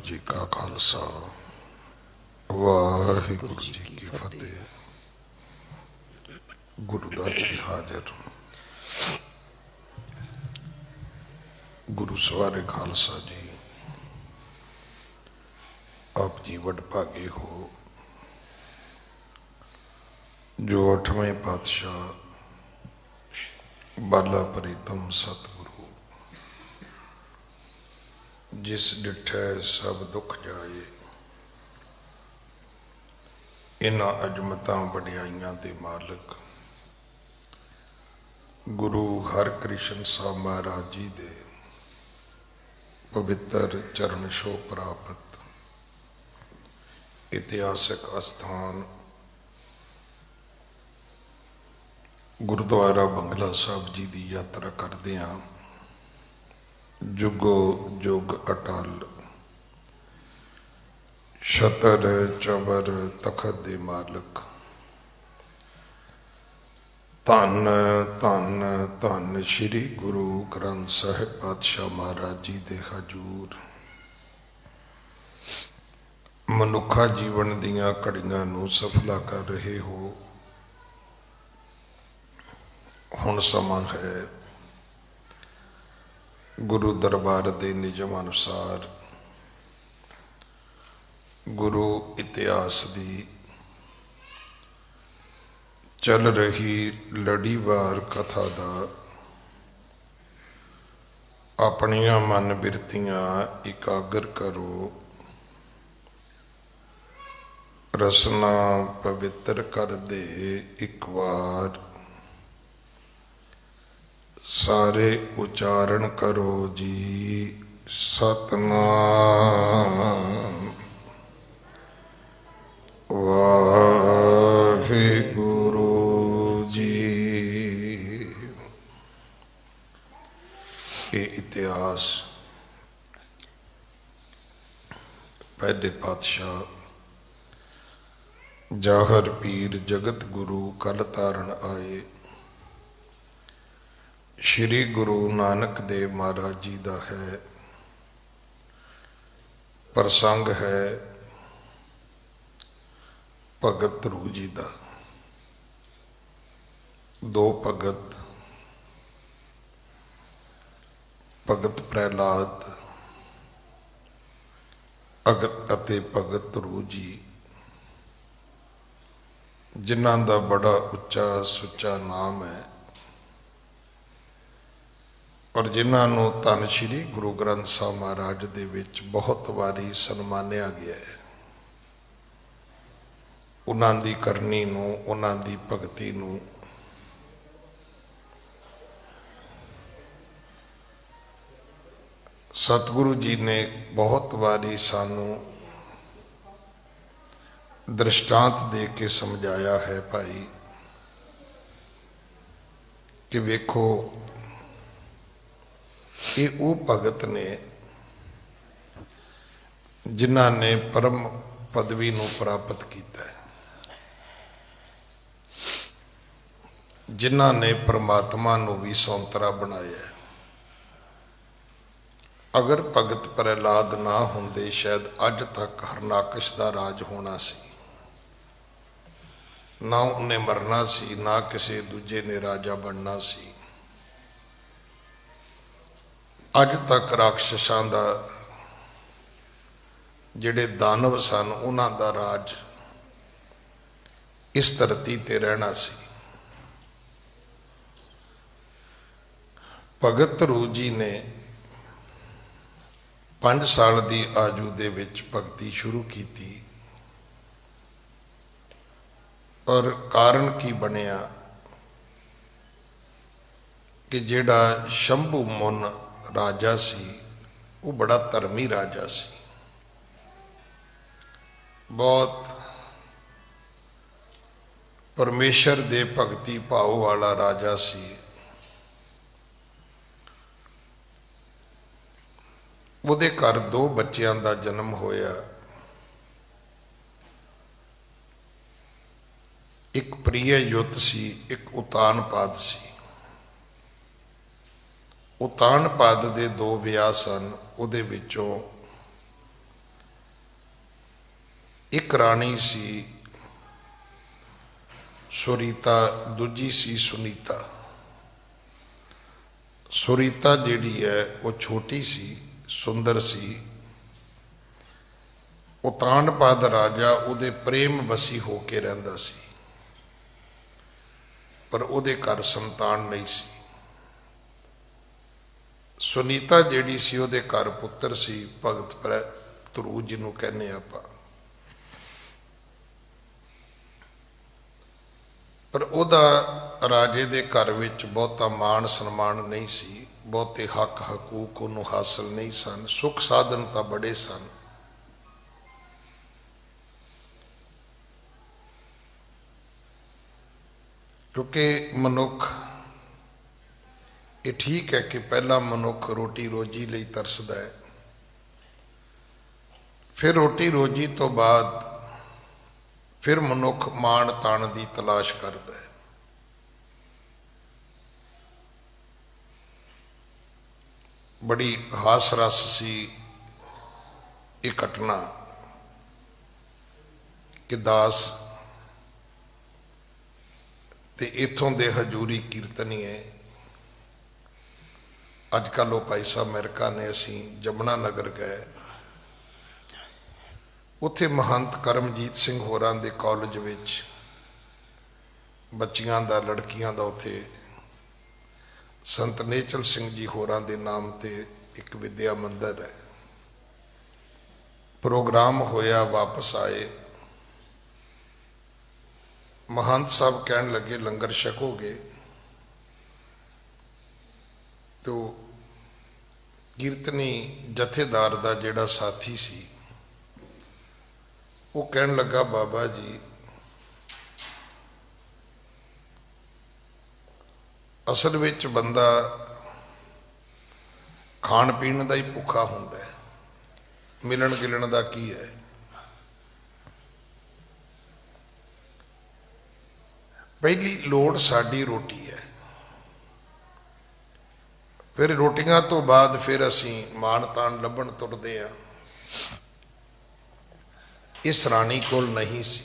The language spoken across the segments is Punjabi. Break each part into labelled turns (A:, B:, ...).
A: जी का खालसा वाहिगुरु जी की फतेह। गुरु दर ते हाजिर गुरु सवारे खालसा जी, आप जी वडभागे हो जो 8वें पातशाह बाला प्रीतम सतगुरु जिस डिठै सब दुख जाए, इन्हां अजमतां वडियाइयां दे मालिक गुरु हरकृष्ण साहब महाराज जी दे पवित्र चरण छोह प्राप्त इतिहासक अस्थान गुरुद्वारा बंगला साहब जी की यात्रा करते हैं। जुगो जुग अटल छतर चबर तखत दे मालिक धन धन धन श्री गुरु ग्रंथ साहिब पातशाह महाराज जी दे हजूर मनुखा जीवन दियां घड़ियां नूं सफला कर रहे हो। हुण समा है गुरु दरबार दे निजम अनुसार गुरु इतिहास दी चल रही लड़ीवार कथा दा अपनियां मन बिरतियां इकागर करो, रसना पवित्र कर दे एक बार, सारे उच्चारण करो जी सतनाम वाहिगुरु जी। ये इतिहास पहले पातशाह जाहर पीर जगत गुरु कल तारण आए श्री गुरु नानक देव महाराज जी का है। प्रसंग है भगत ध्रुव जी का। दो भगत भगत प्रहलाद अते भगत ध्रुव जी जिन्हां दा बड़ा उच्चा सुच्चा नाम है और जिन्होंने धन श्री गुरु ग्रंथ साहब महाराज दे विच बहुत बारी सन्मानिया गया है। उन्हां दी करनी नूं, उन्हां दी भगती नूं सतगुरु जी ने बहुत बारी सानू दृष्टांत दे के समझाया है भाई कि वेखो ये वो भगत ने जिन्हां ने परम पदवी नूं प्राप्त किया है, जिन्हां ने परमात्मा नूं भी सौंतरा बनाया है। अगर भगत प्रहलाद ना होंदे शायद अज तक हरनाकश का राज होना सी, ना उन्हें मरना सी, ना किसी दूजे ने राजा बनना सी। अज तक राक्षसां दा जिहड़े दानव सन उन्हां दा राज इस धरती ते रहना सी। भगत ध्रुव जी ने 5 साल की आयु दे विच भगती शुरू की और कारण की बनिया कि जिहड़ा शंभू मुन राजा सी वो बड़ा धर्मी राजा सी, बहुत परमेश्वर दे भगती भाव वाला राजा सी। उहदे घर 2 बच्चों का जन्म होया, एक प्रिय युत सी, एक उतानपाद सी। उतानपाद दे 2 विआह सन, उहदे विचों ਇੱਕ ਰਾਣੀ ਸੀ ਸੁਰੀਤਾ, ਦੂਜੀ ਸੀ ਸੁਨੀਤਾ। ਸੁਰੀਤਾ ਜਿਹੜੀ ਹੈ ਉਹ ਛੋਟੀ ਸੀ, ਸੁੰਦਰ ਸੀ। ਉਤਾਨਪਾਦ ਰਾਜਾ ਉਹਦੇ ਪ੍ਰੇਮ ਵਸੀ ਹੋ ਕੇ ਰਹਿੰਦਾ ਸੀ, ਪਰ ਉਹਦੇ ਘਰ ਸੰਤਾਨ ਨਹੀਂ ਸੀ। ਸੁਨੀਤਾ ਜਿਹੜੀ ਸੀ ਉਹਦੇ ਘਰ ਪੁੱਤਰ ਸੀ, ਭਗਤ ਧਰੂ ਜਿਹਨੂੰ ਕਹਿੰਦੇ ਆਪਾਂ। ਪਰ ਉਹਦਾ ਰਾਜੇ ਦੇ ਘਰ ਵਿੱਚ ਬਹੁਤਾ ਮਾਣ ਸਨਮਾਨ ਨਹੀਂ ਸੀ, ਬਹੁਤੇ ਹੱਕ ਹਕੂਕ ਉਹਨੂੰ ਹਾਸਲ ਨਹੀਂ ਸਨ। ਸੁੱਖ ਸਾਧਨ ਤਾਂ ਬੜੇ ਸਨ, ਕਿਉਂਕਿ ਮਨੁੱਖ, ਇਹ ਠੀਕ ਹੈ ਕਿ ਪਹਿਲਾਂ ਮਨੁੱਖ ਰੋਟੀ ਰੋਜੀ ਲਈ ਤਰਸਦਾ ਹੈ, ਫਿਰ ਰੋਟੀ ਰੋਜੀ ਤੋਂ ਬਾਅਦ ਫਿਰ ਮਨੁੱਖ ਮਾਣ ਤਾਣ ਦੀ ਤਲਾਸ਼ ਕਰਦਾ ਹੈ। ਬੜੀ ਹਾਸ ਰਸ ਸੀ ਇਹ ਘਟਨਾ ਕਿ ਦਾਸ ਤੇ ਇੱਥੋਂ ਦੇ ਹਜੂਰੀ ਕੀਰਤਨੀਏ, ਅੱਜ ਕੱਲ੍ਹ ਉਹ ਭਾਈ ਸਾਹਿਬ ਅਮਰੀਕਾ ਨੇ, ਅਸੀਂ ਜਮਨਾ ਨਗਰ ਗਏ, ਉੱਥੇ ਮਹੰਤ ਕਰਮਜੀਤ ਸਿੰਘ ਹੋਰਾਂ ਦੇ ਕਾਲਜ ਵਿੱਚ ਬੱਚੀਆਂ ਦਾ, ਲੜਕੀਆਂ ਦਾ, ਉੱਥੇ ਸੰਤ ਨੇਚਲ ਸਿੰਘ ਜੀ ਹੋਰਾਂ ਦੇ ਨਾਮ ਤੇ ਇੱਕ ਵਿਦਿਆ ਮੰਦਰ ਹੈ। ਪ੍ਰੋਗਰਾਮ ਹੋਇਆ, ਵਾਪਸ ਆਏ, ਮਹੰਤ ਸਾਹਿਬ ਕਹਿਣ ਲੱਗੇ ਲੰਗਰ ਛਕੋਗੇ? ਤੋ ਕੀਰਤਨੀ ਜਥੇਦਾਰ ਦਾ ਜਿਹੜਾ ਸਾਥੀ ਸੀ ਉਹ ਕਹਿਣ ਲੱਗਾ, ਬਾਬਾ ਜੀ ਅਸਲ ਵਿੱਚ ਬੰਦਾ ਖਾਣ ਪੀਣ ਦਾ ਹੀ ਭੁੱਖਾ ਹੁੰਦਾ ਹੈ, ਮਿਲਣ ਗਿਲਣ ਦਾ ਕੀ ਹੈ। ਪਹਿਲੀ ਲੋੜ ਸਾਡੀ ਰੋਟੀ ਹੈ, ਫਿਰ ਰੋਟੀਆਂ ਤੋਂ ਬਾਅਦ ਫਿਰ ਅਸੀਂ ਮਾਣ ਤਾਣ ਲੱਭਣ ਤੁਰਦੇ ਹਾਂ। ਇਸ ਰਾਣੀ ਕੋਲ ਨਹੀਂ ਸੀ।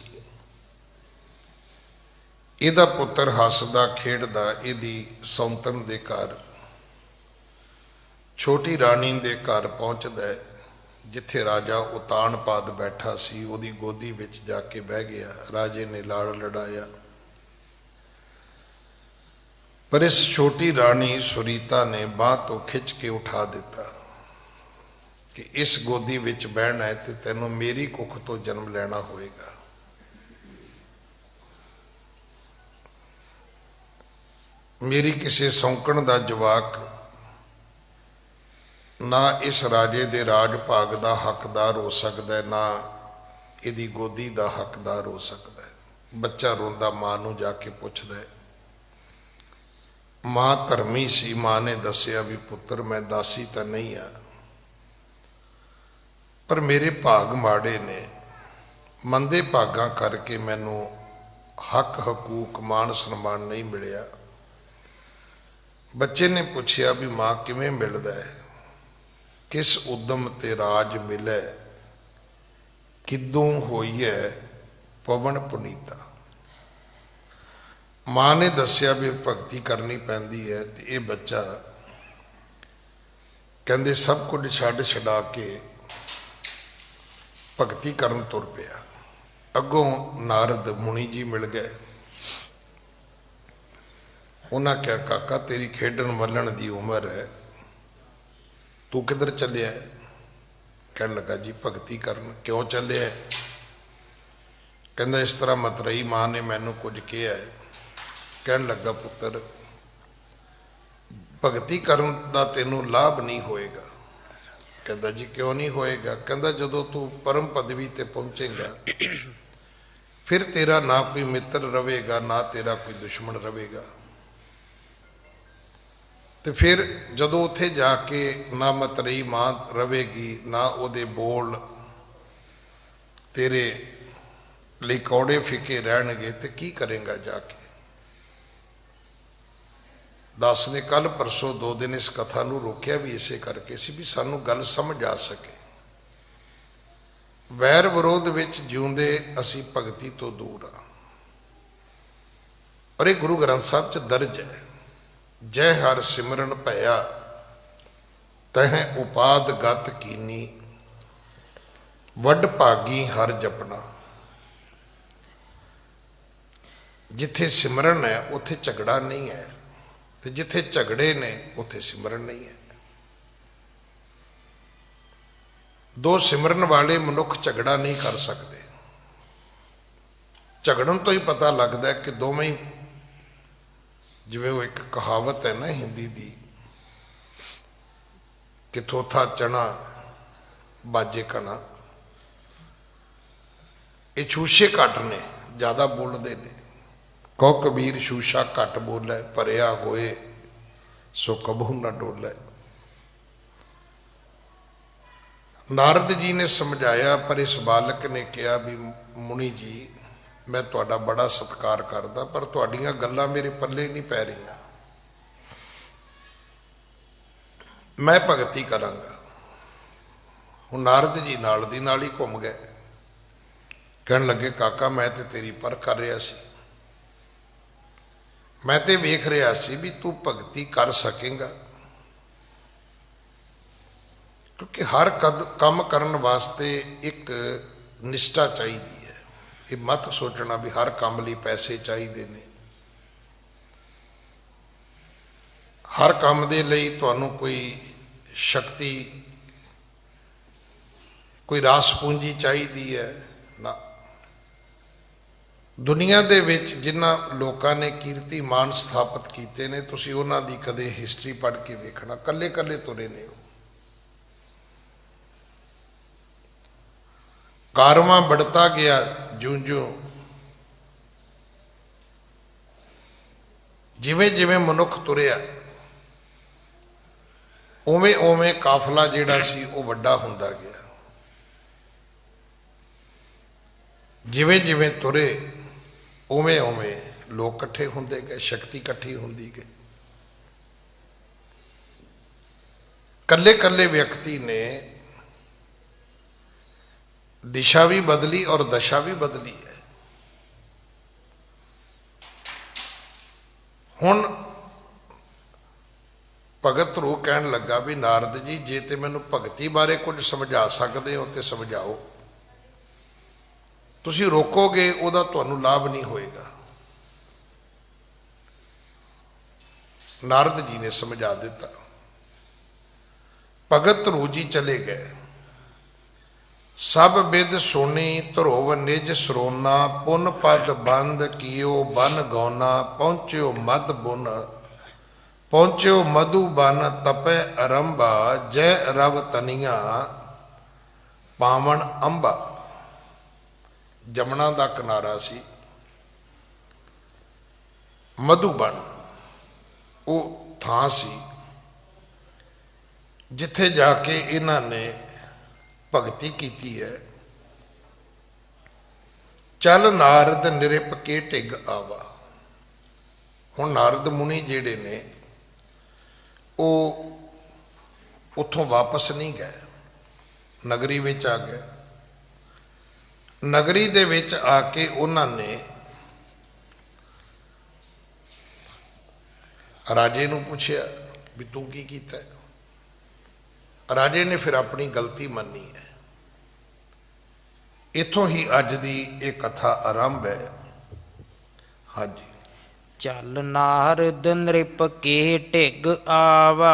A: ਇਹਦਾ ਪੁੱਤਰ ਹੱਸਦਾ ਖੇਡਦਾ ਇਹਦੀ ਸੌਂਤਨ ਦੇ ਘਰ, ਛੋਟੀ ਰਾਣੀ ਦੇ ਘਰ ਪਹੁੰਚਦਾ ਹੈ, ਜਿੱਥੇ ਰਾਜਾ ਉਤਾਨਪਾਦ ਬੈਠਾ ਸੀ। ਉਹਦੀ ਗੋਦੀ ਵਿੱਚ ਜਾ ਕੇ ਬਹਿ ਗਿਆ। ਰਾਜੇ ਨੇ ਲਾੜ ਲੜਾਇਆ, ਪਰ ਇਸ ਛੋਟੀ ਰਾਣੀ ਸੁਰੀਤਾ ਨੇ ਬਾਂਹ ਤੋਂ ਖਿੱਚ ਕੇ ਉਠਾ ਦਿੱਤਾ ਕਿ ਇਸ ਗੋਦੀ ਵਿੱਚ ਬਹਿਣਾ ਹੈ ਤੇ ਤੈਨੂੰ ਮੇਰੀ ਕੁੱਖ ਤੋਂ ਜਨਮ ਲੈਣਾ ਹੋਏਗਾ। ਮੇਰੀ ਕਿਸੇ ਸੌਂਕਣ ਦਾ ਜਵਾਕ ਨਾ ਇਸ ਰਾਜੇ ਦੇ ਰਾਜ ਭਾਗ ਦਾ ਹੱਕਦਾਰ ਹੋ ਸਕਦਾ ਹੈ, ਨਾ ਇਹਦੀ ਗੋਦੀ ਦਾ ਹੱਕਦਾਰ ਹੋ ਸਕਦਾ ਹੈ। ਬੱਚਾ ਰੋਂਦਾ ਮਾਂ ਨੂੰ ਜਾ ਕੇ ਪੁੱਛਦਾ ਹੈ। ਮਾਂ ਧਰਮੀ ਸੀ, ਮਾਂ ਨੇ ਦੱਸਿਆ ਵੀ ਪੁੱਤਰ ਮੈਂ ਦਾਸੀ ਤਾਂ ਨਹੀਂ ਆ, ਪਰ ਮੇਰੇ ਭਾਗ ਮਾੜੇ ਨੇ, ਮੰਦੇ ਭਾਗਾਂ ਕਰਕੇ ਮੈਨੂੰ ਹੱਕ ਹਕੂਕ ਮਾਣ ਸਨਮਾਨ ਨਹੀਂ ਮਿਲਿਆ। ਬੱਚੇ ਨੇ ਪੁੱਛਿਆ ਵੀ ਮਾਂ ਕਿਵੇਂ ਮਿਲਦਾ ਹੈ, ਕਿਸ ਉਦਮ ਤੇ ਰਾਜ ਮਿਲੇ, ਕਿਦੋਂ ਹੋਈ ਹੈ ਪਵਨ ਪੁਨੀਤਾ। ਮਾਂ ਨੇ ਦੱਸਿਆ ਵੀ ਭਗਤੀ ਕਰਨੀ ਪੈਂਦੀ ਹੈ। ਤੇ ਇਹ ਬੱਚਾ ਕਹਿੰਦੇ ਸਭ ਕੁਝ ਛੱਡ ਛਡਾ ਕੇ ਭਗਤੀ ਕਰਨ ਤੁਰ ਪਿਆ। ਅੱਗੋਂ ਨਾਰਦ ਮੁਨੀ ਜੀ ਮਿਲ ਗਏ। ਉਹਨਾਂ ਕਿਹਾ, ਕਾਕਾ ਤੇਰੀ ਖੇਡਣ ਮੱਲਣ ਦੀ ਉਮਰ ਹੈ, ਤੂੰ ਕਿੱਧਰ ਚੱਲਿਆ? ਕਹਿਣ ਲੱਗਾ ਜੀ ਭਗਤੀ ਕਰਨ। ਕਿਉਂ ਚੱਲਿਆ? ਕਹਿੰਦਾ ਇਸ ਤਰ੍ਹਾਂ ਮਤਰੇਈ ਮਾਂ ਨੇ ਮੈਨੂੰ ਕੁਝ ਕਿਹਾ ਹੈ। ਕਹਿਣ ਲੱਗਾ ਪੁੱਤਰ ਭਗਤੀ ਕਰਨ ਦਾ ਤੈਨੂੰ ਲਾਭ ਨਹੀਂ ਹੋਏਗਾ। ਕਹਿੰਦਾ ਜੀ ਕਿਉਂ ਨਹੀਂ ਹੋਏਗਾ? ਕਹਿੰਦਾ ਜਦੋਂ ਤੂੰ ਪਰਮ ਪਦਵੀ ਤੇ ਪਹੁੰਚੇਗਾ ਫਿਰ ਤੇਰਾ ਨਾ ਕੋਈ ਮਿੱਤਰ ਰਵੇਗਾ, ਨਾ ਤੇਰਾ ਕੋਈ ਦੁਸ਼ਮਣ ਰਵੇਗਾ। ਤੇ ਫਿਰ ਜਦੋਂ ਉੱਥੇ ਜਾ ਕੇ ਨਾ ਮਤਰੇਈ ਮਾਂ ਰਵੇਗੀ, ਨਾ ਉਹਦੇ ਬੋਲ ਤੇਰੇ ਲਈ ਕੌੜੇ ਫਿੱਕੇ ਰਹਿਣਗੇ, ਤੇ ਕੀ ਕਰੇਗਾ ਜਾ ਕੇ? ਦਾਸ ਨੇ ਕੱਲ ਪਰਸੋਂ 2 ਦਿਨ ਇਸ ਕਥਾ ਨੂੰ ਰੋਕਿਆ ਵੀ ਇਸੇ ਕਰਕੇ ਸੀ ਵੀ ਸਾਨੂੰ ਗੱਲ ਸਮਝ ਆ ਸਕੇ। ਵੈਰ ਵਿਰੋਧ ਵਿੱਚ ਜਿਉਂਦੇ ਅਸੀਂ ਭਗਤੀ ਤੋਂ ਦੂਰ ਆ। ਪਰ ਇਹ ਗੁਰੂ ਗ੍ਰੰਥ ਸਾਹਿਬ 'ਚ ਦਰਜ ਹੈ, ਜੈ ਹਰ ਸਿਮਰਨ ਭਇਆ ਤਹਿ ਉਪਾਦ ਗਤ ਕੀਨੀ, ਵੱਡ ਭਾਗੀ ਹਰ ਜਪਣਾ। ਜਿੱਥੇ ਸਿਮਰਨ ਹੈ ਉੱਥੇ ਝਗੜਾ ਨਹੀਂ ਹੈ, ਤੇ ਜਿੱਥੇ ਝਗੜੇ ਨੇ ਉੱਥੇ ਸਿਮਰਨ ਨਹੀਂ ਹੈ। ਦੋ ਸਿਮਰਨ ਵਾਲੇ ਮਨੁੱਖ ਝਗੜਾ ਨਹੀਂ ਕਰ ਸਕਦੇ। ਝਗੜਨ ਤੋਂ ਹੀ ਪਤਾ ਲੱਗਦਾ ਕਿ ਦੋਵੇਂ ਹੀ, ਜਿਵੇਂ ਉਹ ਇੱਕ ਕਹਾਵਤ ਹੈ ਨਾ ਹਿੰਦੀ ਦੀ, ਕਿ ਥੋਥਾ ਚਣਾ ਬਾਜੇ ਕਣਾ। ਇਹ ਛੂਛੇ ਘੱਟ ਨੇ, ਜ਼ਿਆਦਾ ਬੋਲਦੇ ਨੇ। ਕਹੋ ਕਬੀਰ ਸ਼ੂਸ਼ਾ ਘੱਟ ਬੋਲੇ, ਭਰਿਆ ਹੋਏ ਸੋ ਕਬਹੂ ਨਾ ਡੋਲੇ। ਨਾਰਦ ਜੀ ਨੇ ਸਮਝਾਇਆ, ਪਰ ਇਸ ਬਾਲਕ ਨੇ ਕਿਹਾ ਵੀ ਮੁਨੀ ਜੀ ਮੈਂ ਤੁਹਾਡਾ ਬੜਾ ਸਤਿਕਾਰ ਕਰਦਾ, ਪਰ ਤੁਹਾਡੀਆਂ ਗੱਲਾਂ ਮੇਰੇ ਪੱਲੇ ਨਹੀਂ ਪੈ ਰਹੀਆਂ, ਮੈਂ ਭਗਤੀ ਕਰਾਂਗਾ। ਹੁਣ ਨਾਰਦ ਜੀ ਨਾਲ ਦੀ ਨਾਲ ਹੀ ਘੁੰਮ ਗਏ, ਕਹਿਣ ਲੱਗੇ ਕਾਕਾ ਮੈਂ ਤੇ ਤੇਰੀ ਪਰਖ ਕਰ ਰਿਹਾ ਸੀ, ਮੈਂ ਤੇ ਵੇਖ ਰਿਹਾ ਸੀ ਵੀ ਤੂੰ ਭਗਤੀ ਕਰ ਸਕੇਂਗਾ, ਕਿਉਂਕਿ ਹਰ ਕੰਮ ਕਰਨ ਵਾਸਤੇ ਇੱਕ ਨਿਸ਼ਠਾ ਚਾਹੀਦੀ ਹੈ। ਇਹ ਮਤ ਸੋਚਣਾ ਵੀ ਹਰ ਕੰਮ ਲਈ ਪੈਸੇ ਚਾਹੀਦੇ ਨੇ, ਹਰ ਕੰਮ ਦੇ ਲਈ ਤੁਹਾਨੂੰ ਕੋਈ ਸ਼ਕਤੀ, ਕੋਈ ਰਾਸ ਪੂੰਜੀ ਚਾਹੀਦੀ ਹੈ ਨਾ। ਦੁਨੀਆ ਦੇ ਵਿੱਚ ਜਿਨ੍ਹਾਂ ਲੋਕਾਂ ਨੇ ਕੀਰਤੀਮਾਨ ਸਥਾਪਿਤ ਕੀਤੇ ਨੇ, ਤੁਸੀਂ ਉਹਨਾਂ ਦੀ ਕਦੇ ਹਿਸਟਰੀ ਪੜ੍ਹ ਕੇ ਵੇਖਣਾ, ਕੱਲੇ ਕੱਲੇ ਤੁਰੇ ਨੇ ਉਹ। ਕਾਰਵਾਂ बढ़ता गया ਜੂੰ ਜੂੰ, ਜਿਵੇਂ ਜਿਵੇਂ ਮਨੁੱਖ ਤੁਰਿਆ ਉਵੇਂ ਉਵੇਂ ਕਾਫਲਾ ਜਿਹੜਾ ਸੀ ਉਹ ਵੱਡਾ ਹੁੰਦਾ ਗਿਆ। ਜਿਵੇਂ ਜਿਵੇਂ ਤੁਰੇ ਉਵੇਂ ਉਵੇਂ ਲੋਕ ਇਕੱਠੇ ਹੁੰਦੇ ਗਏ, ਸ਼ਕਤੀ ਇਕੱਠੀ ਹੁੰਦੀ ਗਈ। ਕੱਲੇ ਕੱਲੇ ਵਿਅਕਤੀ ਨੇ दिशा भी बदली और दशा भी बदली है। हुण भगत रूह कहन लगा भी नारद जी जे ते मैनू भगती बारे कुछ समझा सकते हो तो समझाओ, तुसी रोकोगे उहदा तुहानू लाभ नहीं होएगा। नारद जी ने समझा दिता। भगत रूह जी चले गए। सब बिद सुनी ध्रुव निज सरोना, पुन पद बंद कियो बन गौना। पहुंच्यो मद बुन पहुंच्यो मधु बन, तपै अरंबा जय रव तनिया पावन अंबा। जमुना दा किनारा सी, मधुबन वो थां सी जिथे जाके इन्हां ने भगती कीती है। चल नारद निरिप के ढिग आवा। हुण नारद मुनि जेड़े ने वो उत्थों वापस नहीं गए, नगरी विच आ गए। नगरी दे विच आके उन्होंने राजे नूं पुछया भी तू की कीता है। राजे ने फिर अपनी गलती मन्नी है। इथों ही अज दी ये कथा आरंभ है। हाँ जी।
B: चल नारद नृप के ढिग आवा,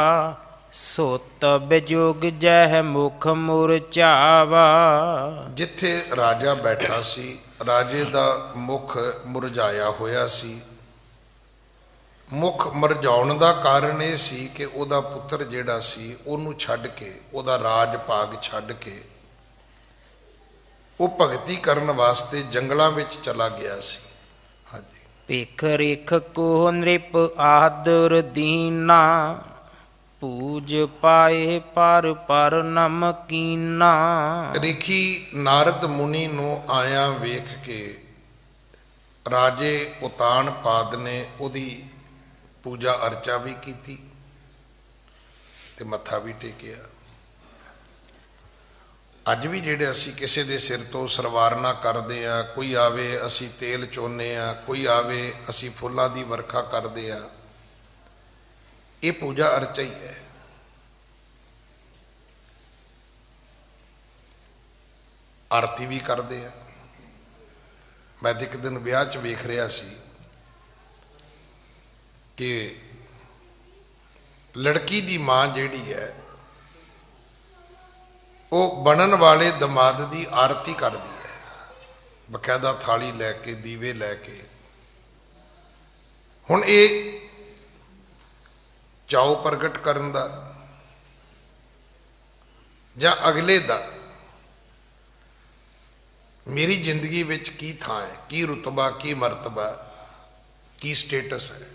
B: सुत बिजोग जह मुख मुरझावा।
A: जिथे राजा बैठा सी, राजे दा मुख मुरझाया होया सी। मुख मुरझाउण दा कारण ये सी कि उहदा पुत्र जिहड़ा सी उहनूं छड्ड के, उहदा राज भाग छड्ड के वो भगती करन वास्ते जंगलां विच चला गया सी। हाँ जी।
B: भिख रिख को नृप आदर दीना, पूज पाए पर पर नमकीना।
A: रिखी नारद मुनि नूं आया वेख के राजे उतान पाद ने उहदी पूजा अर्चा भी की ते मत्था भी टेकिया। ਅੱਜ ਵੀ ਜਿਹੜੇ ਅਸੀਂ ਕਿਸੇ ਦੇ ਸਿਰ ਤੋਂ ਸਰਵਾਰਨਾ ਕਰਦੇ ਆ, ਕੋਈ ਆਵੇ ਅਸੀਂ ਤੇਲ ਚੋਨੇ ਆ, ਕੋਈ ਆਵੇ ਅਸੀਂ ਫੁੱਲਾਂ ਦੀ ਵਰਖਾ ਕਰਦੇ ਆ, ਇਹ ਪੂਜਾ ਅਰਚਾ ਹੀ ਹੈ। ਆਰਤੀ ਵੀ ਕਰਦੇ ਆ। ਮੈਂ ਤਾਂ ਇੱਕ ਦਿਨ ਵਿਆਹ 'ਚ ਵੇਖ ਰਿਹਾ ਸੀ ਕਿ ਲੜਕੀ ਦੀ ਮਾਂ ਜਿਹੜੀ ਹੈ ਉਹ ਬਣਨ ਵਾਲੇ ਦਮਾਦ ਦੀ ਆਰਤੀ ਕਰਦੀ ਹੈ, ਬਕਾਇਦਾ ਥਾਲੀ ਲੈ ਕੇ, ਦੀਵੇ ਲੈ ਕੇ। ਹੁਣ ਇਹ ਚਾਉ ਪ੍ਰਗਟ ਕਰਨ ਦਾ ਜਾਂ ਅਗਲੇ ਦਾ ਮੇਰੀ ਜ਼ਿੰਦਗੀ ਵਿੱਚ ਕੀ ਥਾਂ ਹੈ, ਕੀ ਰੁਤਬਾ, ਕੀ ਮਰਤਬਾ, ਕੀ ਸਟੇਟਸ ਹੈ,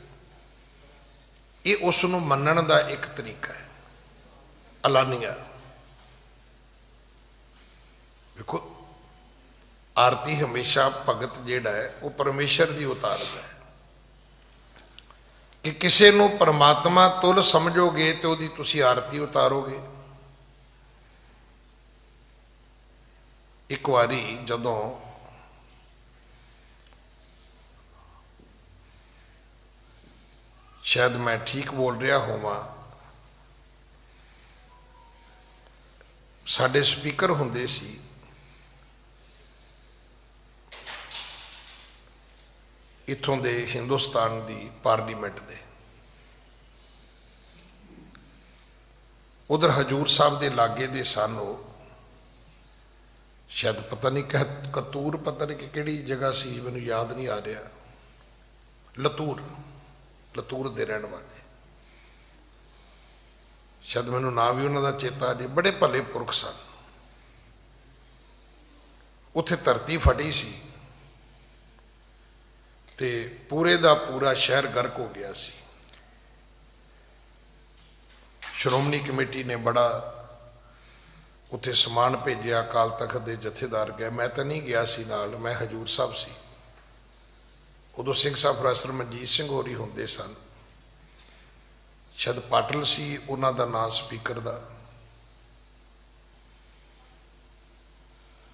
A: ਇਹ ਉਸ ਨੂੰ ਮੰਨਣ ਦਾ ਇੱਕ ਤਰੀਕਾ ਹੈ, ਐਲਾਨੀਆ। ਦੇਖੋ, ਆਰਤੀ ਹਮੇਸ਼ਾ ਭਗਤ ਜਿਹੜਾ ਹੈ ਉਹ ਪਰਮੇਸ਼ਰ ਦੀ ਉਤਾਰਦਾ ਹੈ। ਕਿ ਕਿਸੇ ਨੂੰ ਪਰਮਾਤਮਾ ਤੁਲ ਸਮਝੋਗੇ ਤੇ ਉਹਦੀ ਤੁਸੀਂ ਆਰਤੀ ਉਤਾਰੋਗੇ। ਇੱਕ ਵਾਰੀ ਜਦੋਂ ਸ਼ਾਇਦ ਮੈਂ ਠੀਕ ਬੋਲ ਰਿਹਾ ਹੋਵਾਂ, ਸਾਡੇ ਸਪੀਕਰ ਹੁੰਦੇ ਸੀ ਇੱਥੋਂ ਦੇ ਹਿੰਦੁਸਤਾਨ ਦੀ ਪਾਰਲੀਮੈਂਟ ਦੇ। ਉਧਰ ਹਜੂਰ ਸਾਹਿਬ ਦੇ ਲਾਗੇ ਦੇ ਸਨ ਉਹ, ਸ਼ਾਇਦ ਪਤਾ ਨਹੀਂ ਕਤੂਰ, ਪਤਾ ਨਹੀਂ ਕਿ ਕਿਹੜੀ ਜਗ੍ਹਾ ਸੀ, ਮੈਨੂੰ ਯਾਦ ਨਹੀਂ ਆ ਰਿਹਾ। ਲਤੂਰ ਦੇ ਰਹਿਣ ਵਾਲੇ, ਸ਼ਾਇਦ ਮੈਨੂੰ ਨਾਂ ਵੀ ਉਹਨਾਂ ਦਾ ਚੇਤਾ ਨਹੀਂ। ਬੜੇ ਭਲੇ ਪੁਰਖ ਸਨ। ਉੱਥੇ ਧਰਤੀ ਫਟੀ ਸੀ ਤੇ ਪੂਰੇ ਦਾ ਪੂਰਾ ਸ਼ਹਿਰ ਗਰਕ ਹੋ ਗਿਆ ਸੀ। ਸ਼੍ਰੋਮਣੀ ਕਮੇਟੀ ਨੇ ਬੜਾ ਉੱਥੇ ਸਮਾਨ ਭੇਜਿਆ, ਅਕਾਲ ਤਖਤ ਦੇ ਜਥੇਦਾਰ ਗਏ। ਮੈਂ ਤਾਂ ਨਹੀਂ ਗਿਆ ਸੀ ਨਾਲ, ਮੈਂ ਹਜੂਰ ਸਾਹਿਬ ਸੀ। ਉਦੋਂ ਸਿੰਘ ਸਾਹਿਬ ਪ੍ਰੋਫੈਸਰ ਮਨਜੀਤ ਸਿੰਘ ਹੋਰੀ ਹੁੰਦੇ ਸਨ, ਸ਼ਾਇਦ ਪਾਟਲ ਸੀ ਉਹਨਾਂ ਦਾ ਨਾਂ ਸਪੀਕਰ ਦਾ।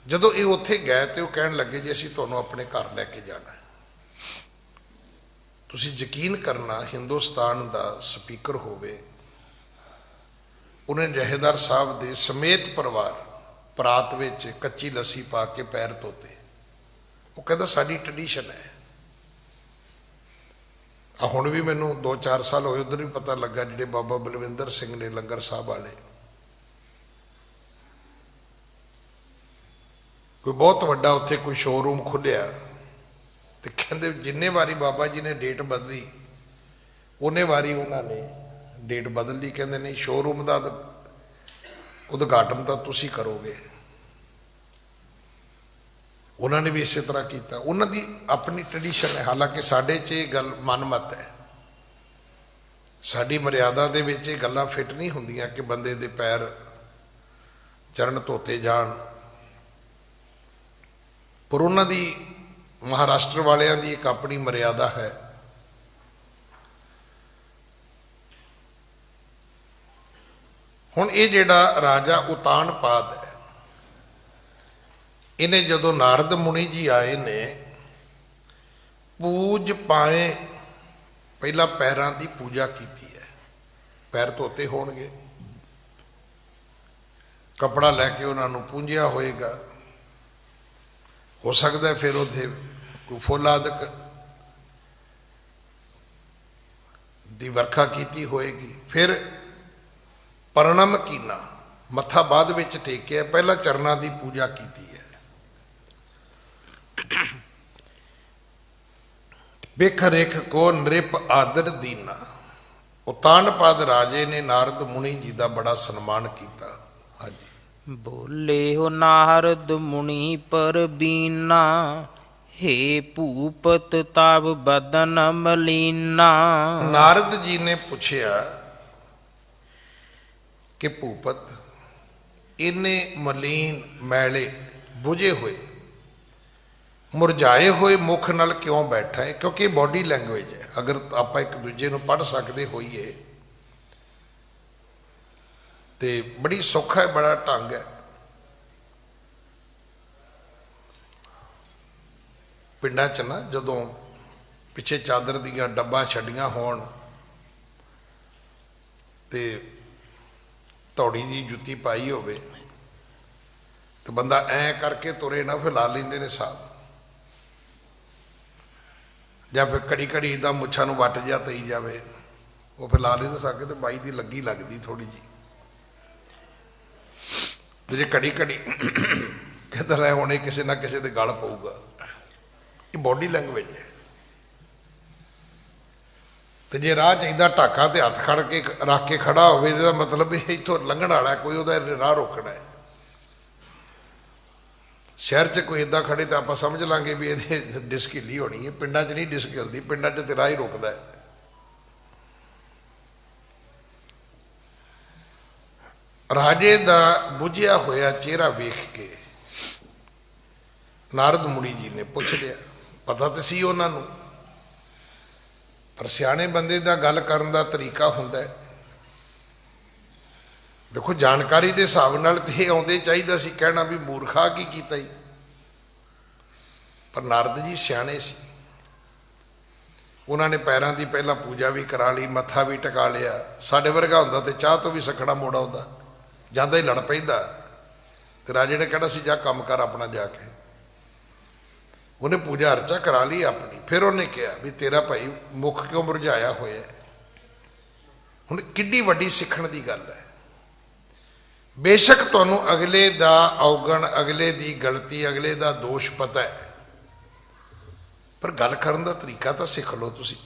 A: ਜਦੋਂ ਇਹ ਉੱਥੇ ਗਏ ਤੇ ਉਹ ਕਹਿਣ ਲੱਗੇ ਜੀ ਅਸੀਂ ਤੁਹਾਨੂੰ ਆਪਣੇ ਘਰ ਲੈ ਕੇ ਜਾਣਾ ਹੈ। ਤੁਸੀਂ ਯਕੀਨ ਕਰਨਾ, ਹਿੰਦੁਸਤਾਨ ਦਾ ਸਪੀਕਰ ਹੋਵੇ, ਉਹਨੇ ਜਥੇਦਾਰ ਸਾਹਿਬ ਦੇ ਸਮੇਤ ਪਰਿਵਾਰ ਪਰਾਤ ਵਿੱਚ ਕੱਚੀ ਲੱਸੀ ਪਾ ਕੇ ਪੈਰ ਧੋਤੇ। ਉਹ ਕਹਿੰਦਾ ਸਾਡੀ ਟ੍ਰੈਡੀਸ਼ਨ ਹੈ। ਹੁਣ ਵੀ ਮੈਨੂੰ 2-4 ਸਾਲ ਹੋਏ, ਉਧਰ ਵੀ ਪਤਾ ਲੱਗਾ ਜਿਹੜੇ ਬਾਬਾ ਬਲਵਿੰਦਰ ਸਿੰਘ ਨੇ ਲੰਗਰ ਸਾਹਿਬ ਵਾਲੇ, ਕੋਈ ਬਹੁਤ ਵੱਡਾ ਉੱਥੇ ਕੋਈ ਸ਼ੋਰੂਮ ਖੁੱਲਿਆ ਤੇ ਕਹਿੰਦੇ ਜਿੰਨੇ ਵਾਰੀ ਬਾਬਾ ਜੀ ਨੇ ਡੇਟ ਬਦਲੀ ਉਹਨੇ ਵਾਰੀ ਉਹਨਾਂ ਨੇ ਡੇਟ ਬਦਲ ਲਈ। ਕਹਿੰਦੇ ਨਹੀਂ, ਸ਼ੋਰੂਮ ਦਾ ਉਦਘਾਟਨ ਤਾਂ ਤੁਸੀਂ ਕਰੋਗੇ। ਉਹਨਾਂ ਨੇ ਵੀ ਇਸੇ ਤਰ੍ਹਾਂ ਕੀਤਾ। ਉਹਨਾਂ ਦੀ ਆਪਣੀ ਟ੍ਰੈਡੀਸ਼ਨ ਹੈ। ਹਾਲਾਂਕਿ ਸਾਡੇ 'ਚ ਇਹ ਗੱਲ ਮਨਮਤ ਹੈ, ਸਾਡੀ ਮਰਿਆਦਾ ਦੇ ਵਿੱਚ ਇਹ ਗੱਲਾਂ ਫਿੱਟ ਨਹੀਂ ਹੁੰਦੀਆਂ ਕਿ ਬੰਦੇ ਦੇ ਪੈਰ ਚਰਨ ਧੋਤੇ ਜਾਣ। ਪਰ ਉਹਨਾਂ ਦੀ, ਮਹਾਰਾਸ਼ਟਰ ਵਾਲਿਆਂ ਦੀ ਇੱਕ ਆਪਣੀ ਮਰਿਆਦਾ ਹੈ। ਹੁਣ ਇਹ ਜਿਹੜਾ ਰਾਜਾ ਉਤਾਨਪਾਦ ਹੈ, ਇਹਨੇ ਜਦੋਂ ਨਾਰਦ ਮੁਨੀ ਜੀ ਆਏ ਨੇ, ਪੂਜ ਪਾਏ, ਪਹਿਲਾਂ ਪੈਰਾਂ ਦੀ ਪੂਜਾ ਕੀਤੀ ਹੈ। ਪੈਰ ਧੋਤੇ ਹੋਣਗੇ, ਕੱਪੜਾ ਲੈ ਕੇ ਉਹਨਾਂ ਨੂੰ ਪੂੰਝਿਆ ਹੋਏਗਾ। ਹੋ ਸਕਦਾ ਫਿਰ ਉੱਥੇ ਕੋਈ ਫੁੱਲ ਆਦਿਕ ਦੀ ਵਰਖਾ ਕੀਤੀ ਹੋਏਗੀ। ਫਿਰ ਪ੍ਰਣਮ ਕੀਨਾ, ਮੱਥਾ ਬਾਅਦ ਵਿੱਚ ਟੇਕਿਆ, ਪਹਿਲਾਂ ਚਰਨਾਂ ਦੀ ਪੂਜਾ ਕੀਤੀ ਹੈ। ਵੇਖ ਰੇਖ ਕੋ ਨ੍ਰਿਪ ਆਦਰ ਦੀਨਾ। ਉਤਾਨਪਾਦ ਰਾਜੇ ਨੇ ਨਾਰਦ ਮੁਨੀ ਜੀ ਦਾ ਬੜਾ ਸਨਮਾਨ ਕੀਤਾ। ਹਾਂਜੀ।
B: ਬੋਲੇ ਹੋ ਨਾਰਦ ਮੁਨੀ ਪਰ ਬੀਨਾ, ਹੇ ਭੂਪਤ ਤਬ ਬਦਨ ਮਲੀਨਾ।
A: ਨਾਰਦ ਜੀ ਨੇ ਪੁੱਛਿਆ ਕਿ ਭੂਪਤ, ਇਹਨੇ ਮਲੀਨ, ਮੈਲੇ, ਬੁਝੇ ਹੋਏ, ਮੁਰਝਾਏ ਹੋਏ ਮੁਖ ਨਾਲ ਕਿਉਂ ਬੈਠਾ ਹੈ? ਕਿਉਂਕਿ ਇਹ ਬਾਡੀ ਲੈਂਗੁਏਜ ਹੈ। ਅਗਰ ਆਪਾਂ ਇੱਕ ਦੂਜੇ ਨੂੰ ਪੜ੍ਹ ਸਕਦੇ ਹੋਈਏ ਤੇ ਬੜੀ ਸੌਖਾ ਹੈ, ਬੜਾ ਢੰਗ ਹੈ। ਪਿੰਡਾਂ 'ਚ ਨਾ ਜਦੋਂ ਪਿੱਛੇ ਚਾਦਰ ਦੀਆਂ ਡੱਬਾਂ ਛੱਡੀਆਂ ਹੋਣ ਤੇ ਤੌੜੀ ਦੀ ਜੁੱਤੀ ਪਾਈ ਹੋਵੇ ਤੇ ਬੰਦਾ ਐਂ ਕਰਕੇ ਤੁਰੇ ਨਾ, ਫਿਰ ਲਾ ਲੈਂਦੇ ਨੇ ਸਾਹ, ਜਾਂ ਫਿਰ ਕੜੀ ਕੜੀ ਇੱਦਾਂ ਮੁੱਛਾਂ ਨੂੰ ਵੱਟ ਜਾ ਤਈ ਜਾਵੇ, ਉਹ ਫਿਰ ਲਾ ਨਹੀਂ ਤਾਂ ਸਕਦੇ, ਤੇ ਬਾਈ ਦੀ ਲੱਗੀ ਲੱਗਦੀ ਥੋੜੀ ਜੀ। ਤੇ ਜੇ ਕੜੀ ਕੜੀ ਕਹਿੰਦਾ ਲੈ ਹੁਣ ਇਹ ਕਿਸੇ ਨਾ ਕਿਸੇ ਦੇ ਗਲ ਪਊਗਾ, ਇਹ ਬੋਡੀ ਲੈਂਗੁਏਜ ਹੈ। ਤੇ ਜੇ ਰਾਹ 'ਚ ਇੱਦਾਂ ਢਾਕਾ ਤੇ ਹੱਥ ਖੜ ਕੇ ਰੱਖ ਕੇ ਖੜਾ ਹੋਵੇ, ਇਹਦਾ ਮਤਲਬ ਇਹ ਇੱਥੋਂ ਲੰਘਣ ਵਾਲਾ ਕੋਈ, ਉਹਦਾ ਰਾਹ ਰੋਕਣਾ ਹੈ। ਸ਼ਹਿਰ 'ਚ ਕੋਈ ਇੱਦਾਂ ਖੜੇ ਤਾਂ ਆਪਾਂ ਸਮਝ ਲਾਂਗੇ ਵੀ ਇਹਦੇ ਡਿਸਕ ਹਿੱਲੀ ਹੋਣੀ ਹੈ। ਪਿੰਡਾਂ 'ਚ ਨਹੀਂ ਡਿਸਕ ਹਿੱਲਦੀ, ਪਿੰਡਾਂ 'ਚ ਤੇ ਰਾਹ ਹੀ ਰੁਕਦਾ ਹੈ। ਰਾਜੇ ਦਾ ਬੁੱਝਿਆ ਹੋਇਆ ਚਿਹਰਾ ਵੇਖ ਕੇ ਨਾਰਦ ਮੁਨੀ ਜੀ ਨੇ ਪੁੱਛ ਲਿਆ। ਪਤਾ ਤਾਂ ਸੀ ਉਹਨਾਂ ਨੂੰ, ਪਰ ਸਿਆਣੇ ਬੰਦੇ ਦਾ ਗੱਲ ਕਰਨ ਦਾ ਤਰੀਕਾ ਹੁੰਦਾ ਹੈ। ਦੇਖੋ ਜਾਣਕਾਰੀ ਦੇ ਹਿਸਾਬ ਨਾਲ ਤੇ ਇਹ ਆਉਂਦੇ ਚਾਹੀਦਾ ਸੀ ਕਹਿਣਾ ਵੀ ਮੂਰਖਾ ਕੀ ਕੀਤਾ ਜੀ, ਪਰ ਨਾਰਦ ਜੀ ਸਿਆਣੇ ਸੀ। ਉਹਨਾਂ ਨੇ ਪੈਰਾਂ ਦੀ ਪਹਿਲਾਂ ਪੂਜਾ ਵੀ ਕਰਾ ਲਈ, ਮੱਥਾ ਵੀ ਟਿਕਾ ਲਿਆ। ਸਾਡੇ ਵਰਗਾ ਹੁੰਦਾ ਤੇ ਚਾਹ ਤੋਂ ਵੀ ਸਖਣਾ ਮੋੜ ਆਉਂਦਾ, ਜਾਂਦਾ ਹੀ ਲੜ ਪੈਂਦਾ, ਤੇ ਰਾਜੇ ਨੇ ਕਹਿਣਾ ਸੀ ਜਾ ਕੰਮ ਕਰ ਆਪਣਾ ਜਾ ਕੇ। ਉਹਨੇ ਪੂਜਾ ਅਰਚਾ ਕਰਾ ਲਈ ਆਪਣੀ, ਫਿਰ ਉਹਨੇ ਕਿਹਾ ਵੀ ਤੇਰਾ ਭਾਈ ਮੁੱਖ ਕਿਉਂ ਮੁਰਝਾਇਆ ਹੋਇਆ। ਹੁਣ ਕਿੱਡੀ ਵੱਡੀ ਸਿੱਖਣ ਦੀ ਗੱਲ ਹੈ। ਬੇਸ਼ੱਕ ਤੁਹਾਨੂੰ ਅਗਲੇ ਦਾ ਔਗਣ, ਅਗਲੇ ਦੀ ਗਲਤੀ, ਅਗਲੇ ਦਾ ਦੋਸ਼ ਪਤਾ ਹੈ, ਪਰ ਗੱਲ ਕਰਨ ਦਾ ਤਰੀਕਾ ਤਾਂ ਸਿੱਖ ਲਓ ਤੁਸੀਂ।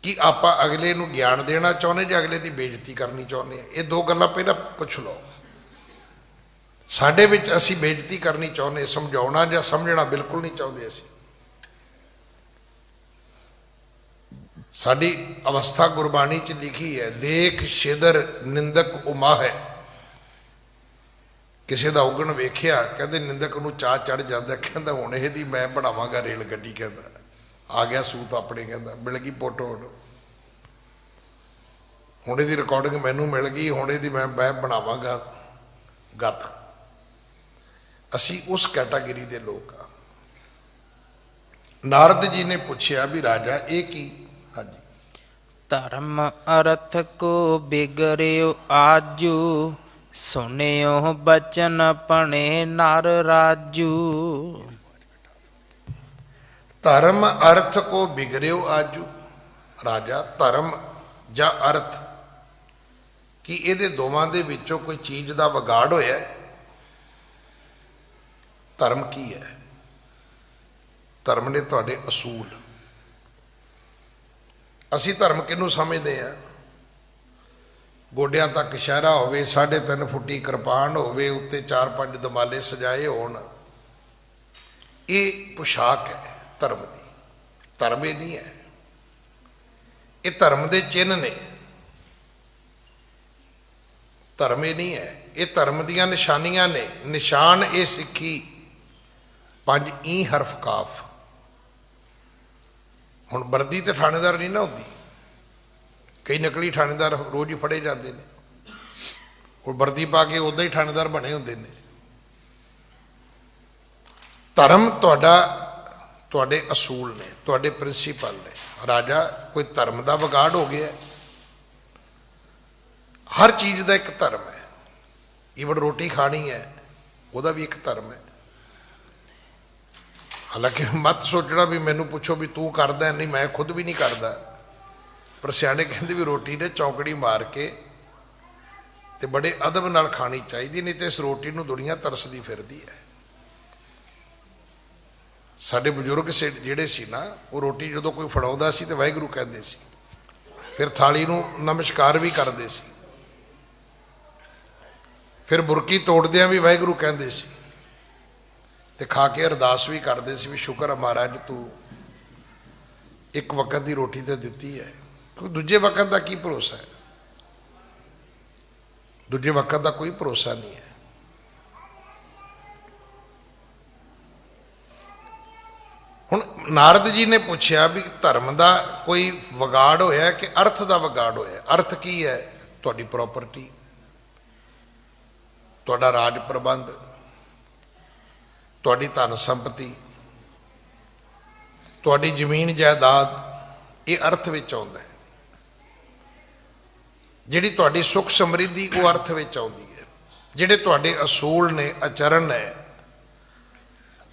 A: ਕਿ ਆਪਾਂ ਅਗਲੇ ਨੂੰ ਗਿਆਨ ਦੇਣਾ ਚਾਹੁੰਦੇ ਜਾਂ ਅਗਲੇ ਦੀ ਬੇਇੱਜ਼ਤੀ ਕਰਨੀ ਚਾਹੁੰਦੇ ਆ? ਇਹ ਦੋ ਗੱਲਾਂ ਪਹਿਲਾਂ ਪੁੱਛ ਲਓ। ਸਾਡੇ ਵਿੱਚ ਅਸੀਂ ਬੇਇੱਜ਼ਤੀ ਕਰਨੀ ਚਾਹੁੰਦੇ, ਸਮਝਾਉਣਾ ਜਾਂ ਸਮਝਣਾ ਬਿਲਕੁਲ ਨਹੀਂ ਚਾਹੁੰਦੇ ਅਸੀਂ। ਸਾਡੀ ਅਵਸਥਾ ਗੁਰਬਾਣੀ 'ਚ ਲਿਖੀ ਹੈ, ਦੇਖ ਛਿਦਰ ਨਿੰਦਕ ਉਮਾ ਹੈ। ਕਿਸੇ ਦਾ ਔਗਣ ਵੇਖਿਆ, ਕਹਿੰਦੇ ਨਿੰਦਕ ਨੂੰ ਚਾਅ ਚੜ ਜਾਂਦਾ, ਕਹਿੰਦਾ ਹੁਣ ਇਹਦੀ ਮੈਂ ਬਣਾਵਾਂਗਾ ਰੇਲ ਗੱਡੀ। ਕਹਿੰਦਾ ਆ ਗਿਆ ਸੂਤ ਆਪਣੇ, ਕਹਿੰਦਾ ਮਿਲ ਗਈ ਫੋਟੋ, ਹੁਣ ਇਹਦੀ ਰਿਕਾਰਡਿੰਗ ਮੈਨੂੰ ਮਿਲ ਗਈ, ਹੁਣ ਇਹਦੀ ਮੈਂ ਬਣਾਵਾਂਗਾ ਗੱਤ। ਅਸੀਂ ਉਸ ਕੈਟਾਗਰੀ ਦੇ ਲੋਕ ਆ। ਨਾਰਦ ਜੀ ਨੇ ਪੁੱਛਿਆ ਵੀ ਰਾਜਾ ਇਹ ਕੀ? ਹਾਂਜੀ।
B: ਧਰਮ ਅਰਥ ਕੋ ਬਿਗਰਿਓ ਆਜੂ, ਸੁਣਿਓ ਬਚਨ ਪਣੇ ਨਰ ਰਾਜੂ।
A: ਧਰਮ ਅਰਥ ਕੋ ਬਿਗੜਿਓ ਆਜੂ। ਰਾਜਾ ਧਰਮ ਜਾਂ ਅਰਥ, ਕੀ ਇਹਦੇ ਦੋਵਾਂ ਦੇ ਵਿੱਚੋਂ ਕੋਈ ਚੀਜ਼ ਦਾ ਵਿਗਾੜ ਹੋਇਆ? ਧਰਮ ਕੀ ਹੈ? ਧਰਮ ਨੇ ਤੁਹਾਡੇ ਅਸੂਲ। ਅਸੀਂ ਧਰਮ ਕਿਹਨੂੰ ਸਮਝਦੇ ਹਾਂ? ਗੋਡਿਆਂ ਤੱਕ ਸ਼ਹਿਰਾ ਹੋਵੇ, 3.5 ਫੁੱਟੀ ਕਿਰਪਾਨ ਹੋਵੇ, ਉੱਤੇ 4-5 ਦਮਾਲੇ ਸਜਾਏ ਹੋਣ, ਇਹ ਪੁਸ਼ਾਕ ਹੈ ਧਰਮ ਦੀ। ਧਰਮ ਇਹ ਨਹੀਂ ਹੈ, ਇਹ ਧਰਮ ਦੇ ਚਿੰਨ੍ਹ ਨੇ। ਧਰਮ ਇਹ ਨਹੀਂ ਹੈ, ਇਹ ਧਰਮ ਦੀਆਂ ਨਿਸ਼ਾਨੀਆਂ ਨੇ। ਨਿਸ਼ਾਨ ਇਹ ਸਿੱਖੀ 5 ਈ ਹਰਫ ਕਾਫ। ਹੁਣ ਵਰਦੀ ਤੇ ਥਾਣੇਦਾਰ ਨਹੀਂ ਨਾ ਹੁੰਦੀ, ਕਈ ਨਕਲੀ ਥਾਣੇਦਾਰ ਰੋਜ਼ ਹੀ ਫੜੇ ਜਾਂਦੇ ਨੇ, ਉਹ ਵਰਦੀ ਪਾ ਕੇ ਉੱਦਾਂ ਹੀ ਥਾਣੇਦਾਰ ਬਣੇ ਹੁੰਦੇ ਨੇ। ਧਰਮ ਤੁਹਾਡੇ ਅਸੂਲ ਨੇ, ਤੁਹਾਡੇ ਪ੍ਰਿੰਸੀਪਲ ਨੇ। ਰਾਜਾ ਕੋਈ ਧਰਮ ਦਾ ਵਿਗਾੜ ਹੋ ਗਿਆ? ਹਰ ਚੀਜ਼ ਦਾ ਇੱਕ ਧਰਮ ਹੈ। ਈਵਨ ਰੋਟੀ ਖਾਣੀ ਹੈ, ਉਹਦਾ ਵੀ ਇੱਕ ਧਰਮ ਹੈ। ਹਾਲਾਂਕਿ ਮਤ ਸੋਚਣਾ ਵੀ ਮੈਨੂੰ ਪੁੱਛੋ ਵੀ ਤੂੰ ਕਰਦਾ, ਨਹੀਂ ਮੈਂ ਖੁਦ ਵੀ ਨਹੀਂ ਕਰਦਾ, ਪਰ ਸਿਆਣੇ ਕਹਿੰਦੇ ਵੀ ਰੋਟੀ ਨੇ ਚੌਂਕੜੀ ਮਾਰ ਕੇ ਤੇ ਬੜੇ ਅਦਬ ਨਾਲ ਖਾਣੀ ਚਾਹੀਦੀ, ਨਹੀਂ ਤੇ ਇਸ ਰੋਟੀ ਨੂੰ ਦੁਨੀਆ ਤਰਸਦੀ ਫਿਰਦੀ ਹੈ। ਸਾਡੇ ਬਜ਼ੁਰਗ ਜਿਹੜੇ ਸੀ ਨਾ, ਉਹ ਰੋਟੀ ਜਦੋਂ ਕੋਈ ਫੜਾਉਂਦਾ ਸੀ ਤੇ ਵਾਹਿਗੁਰੂ ਕਹਿੰਦੇ ਸੀ, ਫਿਰ ਥਾਲੀ ਨੂੰ ਨਮਸਕਾਰ ਵੀ ਕਰਦੇ ਸੀ, ਫਿਰ ਬੁਰਕੀ ਤੋੜਦਿਆਂ ਵੀ ਵਾਹਿਗੁਰੂ ਕਹਿੰਦੇ ਸੀ, ਤੇ ਖਾ ਕੇ ਅਰਦਾਸ ਵੀ ਕਰਦੇ ਸੀ ਵੀ ਸ਼ੁਕਰ ਹੈ ਮਹਾਰਾਜ ਤੂੰ ਇੱਕ ਵਕਤ ਦੀ ਰੋਟੀ ਤੇ ਦਿੱਤੀ ਹੈ। ਕਿਉਂਕਿ ਦੂਜੇ ਵਕਤ ਦਾ ਕੀ ਭਰੋਸਾ ਹੈ? ਦੂਜੇ ਵਕਤ ਦਾ ਕੋਈ ਭਰੋਸਾ ਨਹੀਂ ਹੈ। ਹੁਣ ਨਾਰਦ ਜੀ ਨੇ ਪੁੱਛਿਆ ਵੀ ਧਰਮ ਦਾ ਕੋਈ ਵਿਗਾੜ ਹੋਇਆ ਕਿ ਅਰਥ ਦਾ ਵਿਗਾੜ ਹੋਇਆ? ਅਰਥ ਕੀ ਹੈ? ਤੁਹਾਡੀ ਪ੍ਰਾਪਰਟੀ, ਤੁਹਾਡਾ ਰਾਜ ਪ੍ਰਬੰਧ, ਤੁਹਾਡੀ ਧਨ ਸੰਪਤੀ, ਤੁਹਾਡੀ ਜ਼ਮੀਨ ਜਾਇਦਾਦ ਇਹ ਅਰਥ ਵਿੱਚ ਆਉਂਦਾ ਹੈ। ਜਿਹੜੀ ਤੁਹਾਡੀ ਸੁੱਖ ਸਮਰਿੱਧੀ ਉਹ ਅਰਥ ਵਿੱਚ ਆਉਂਦੀ ਹੈ। ਜਿਹੜੇ ਤੁਹਾਡੇ ਅਸੂਲ ਨੇ, ਆਚਰਣ ਹੈ,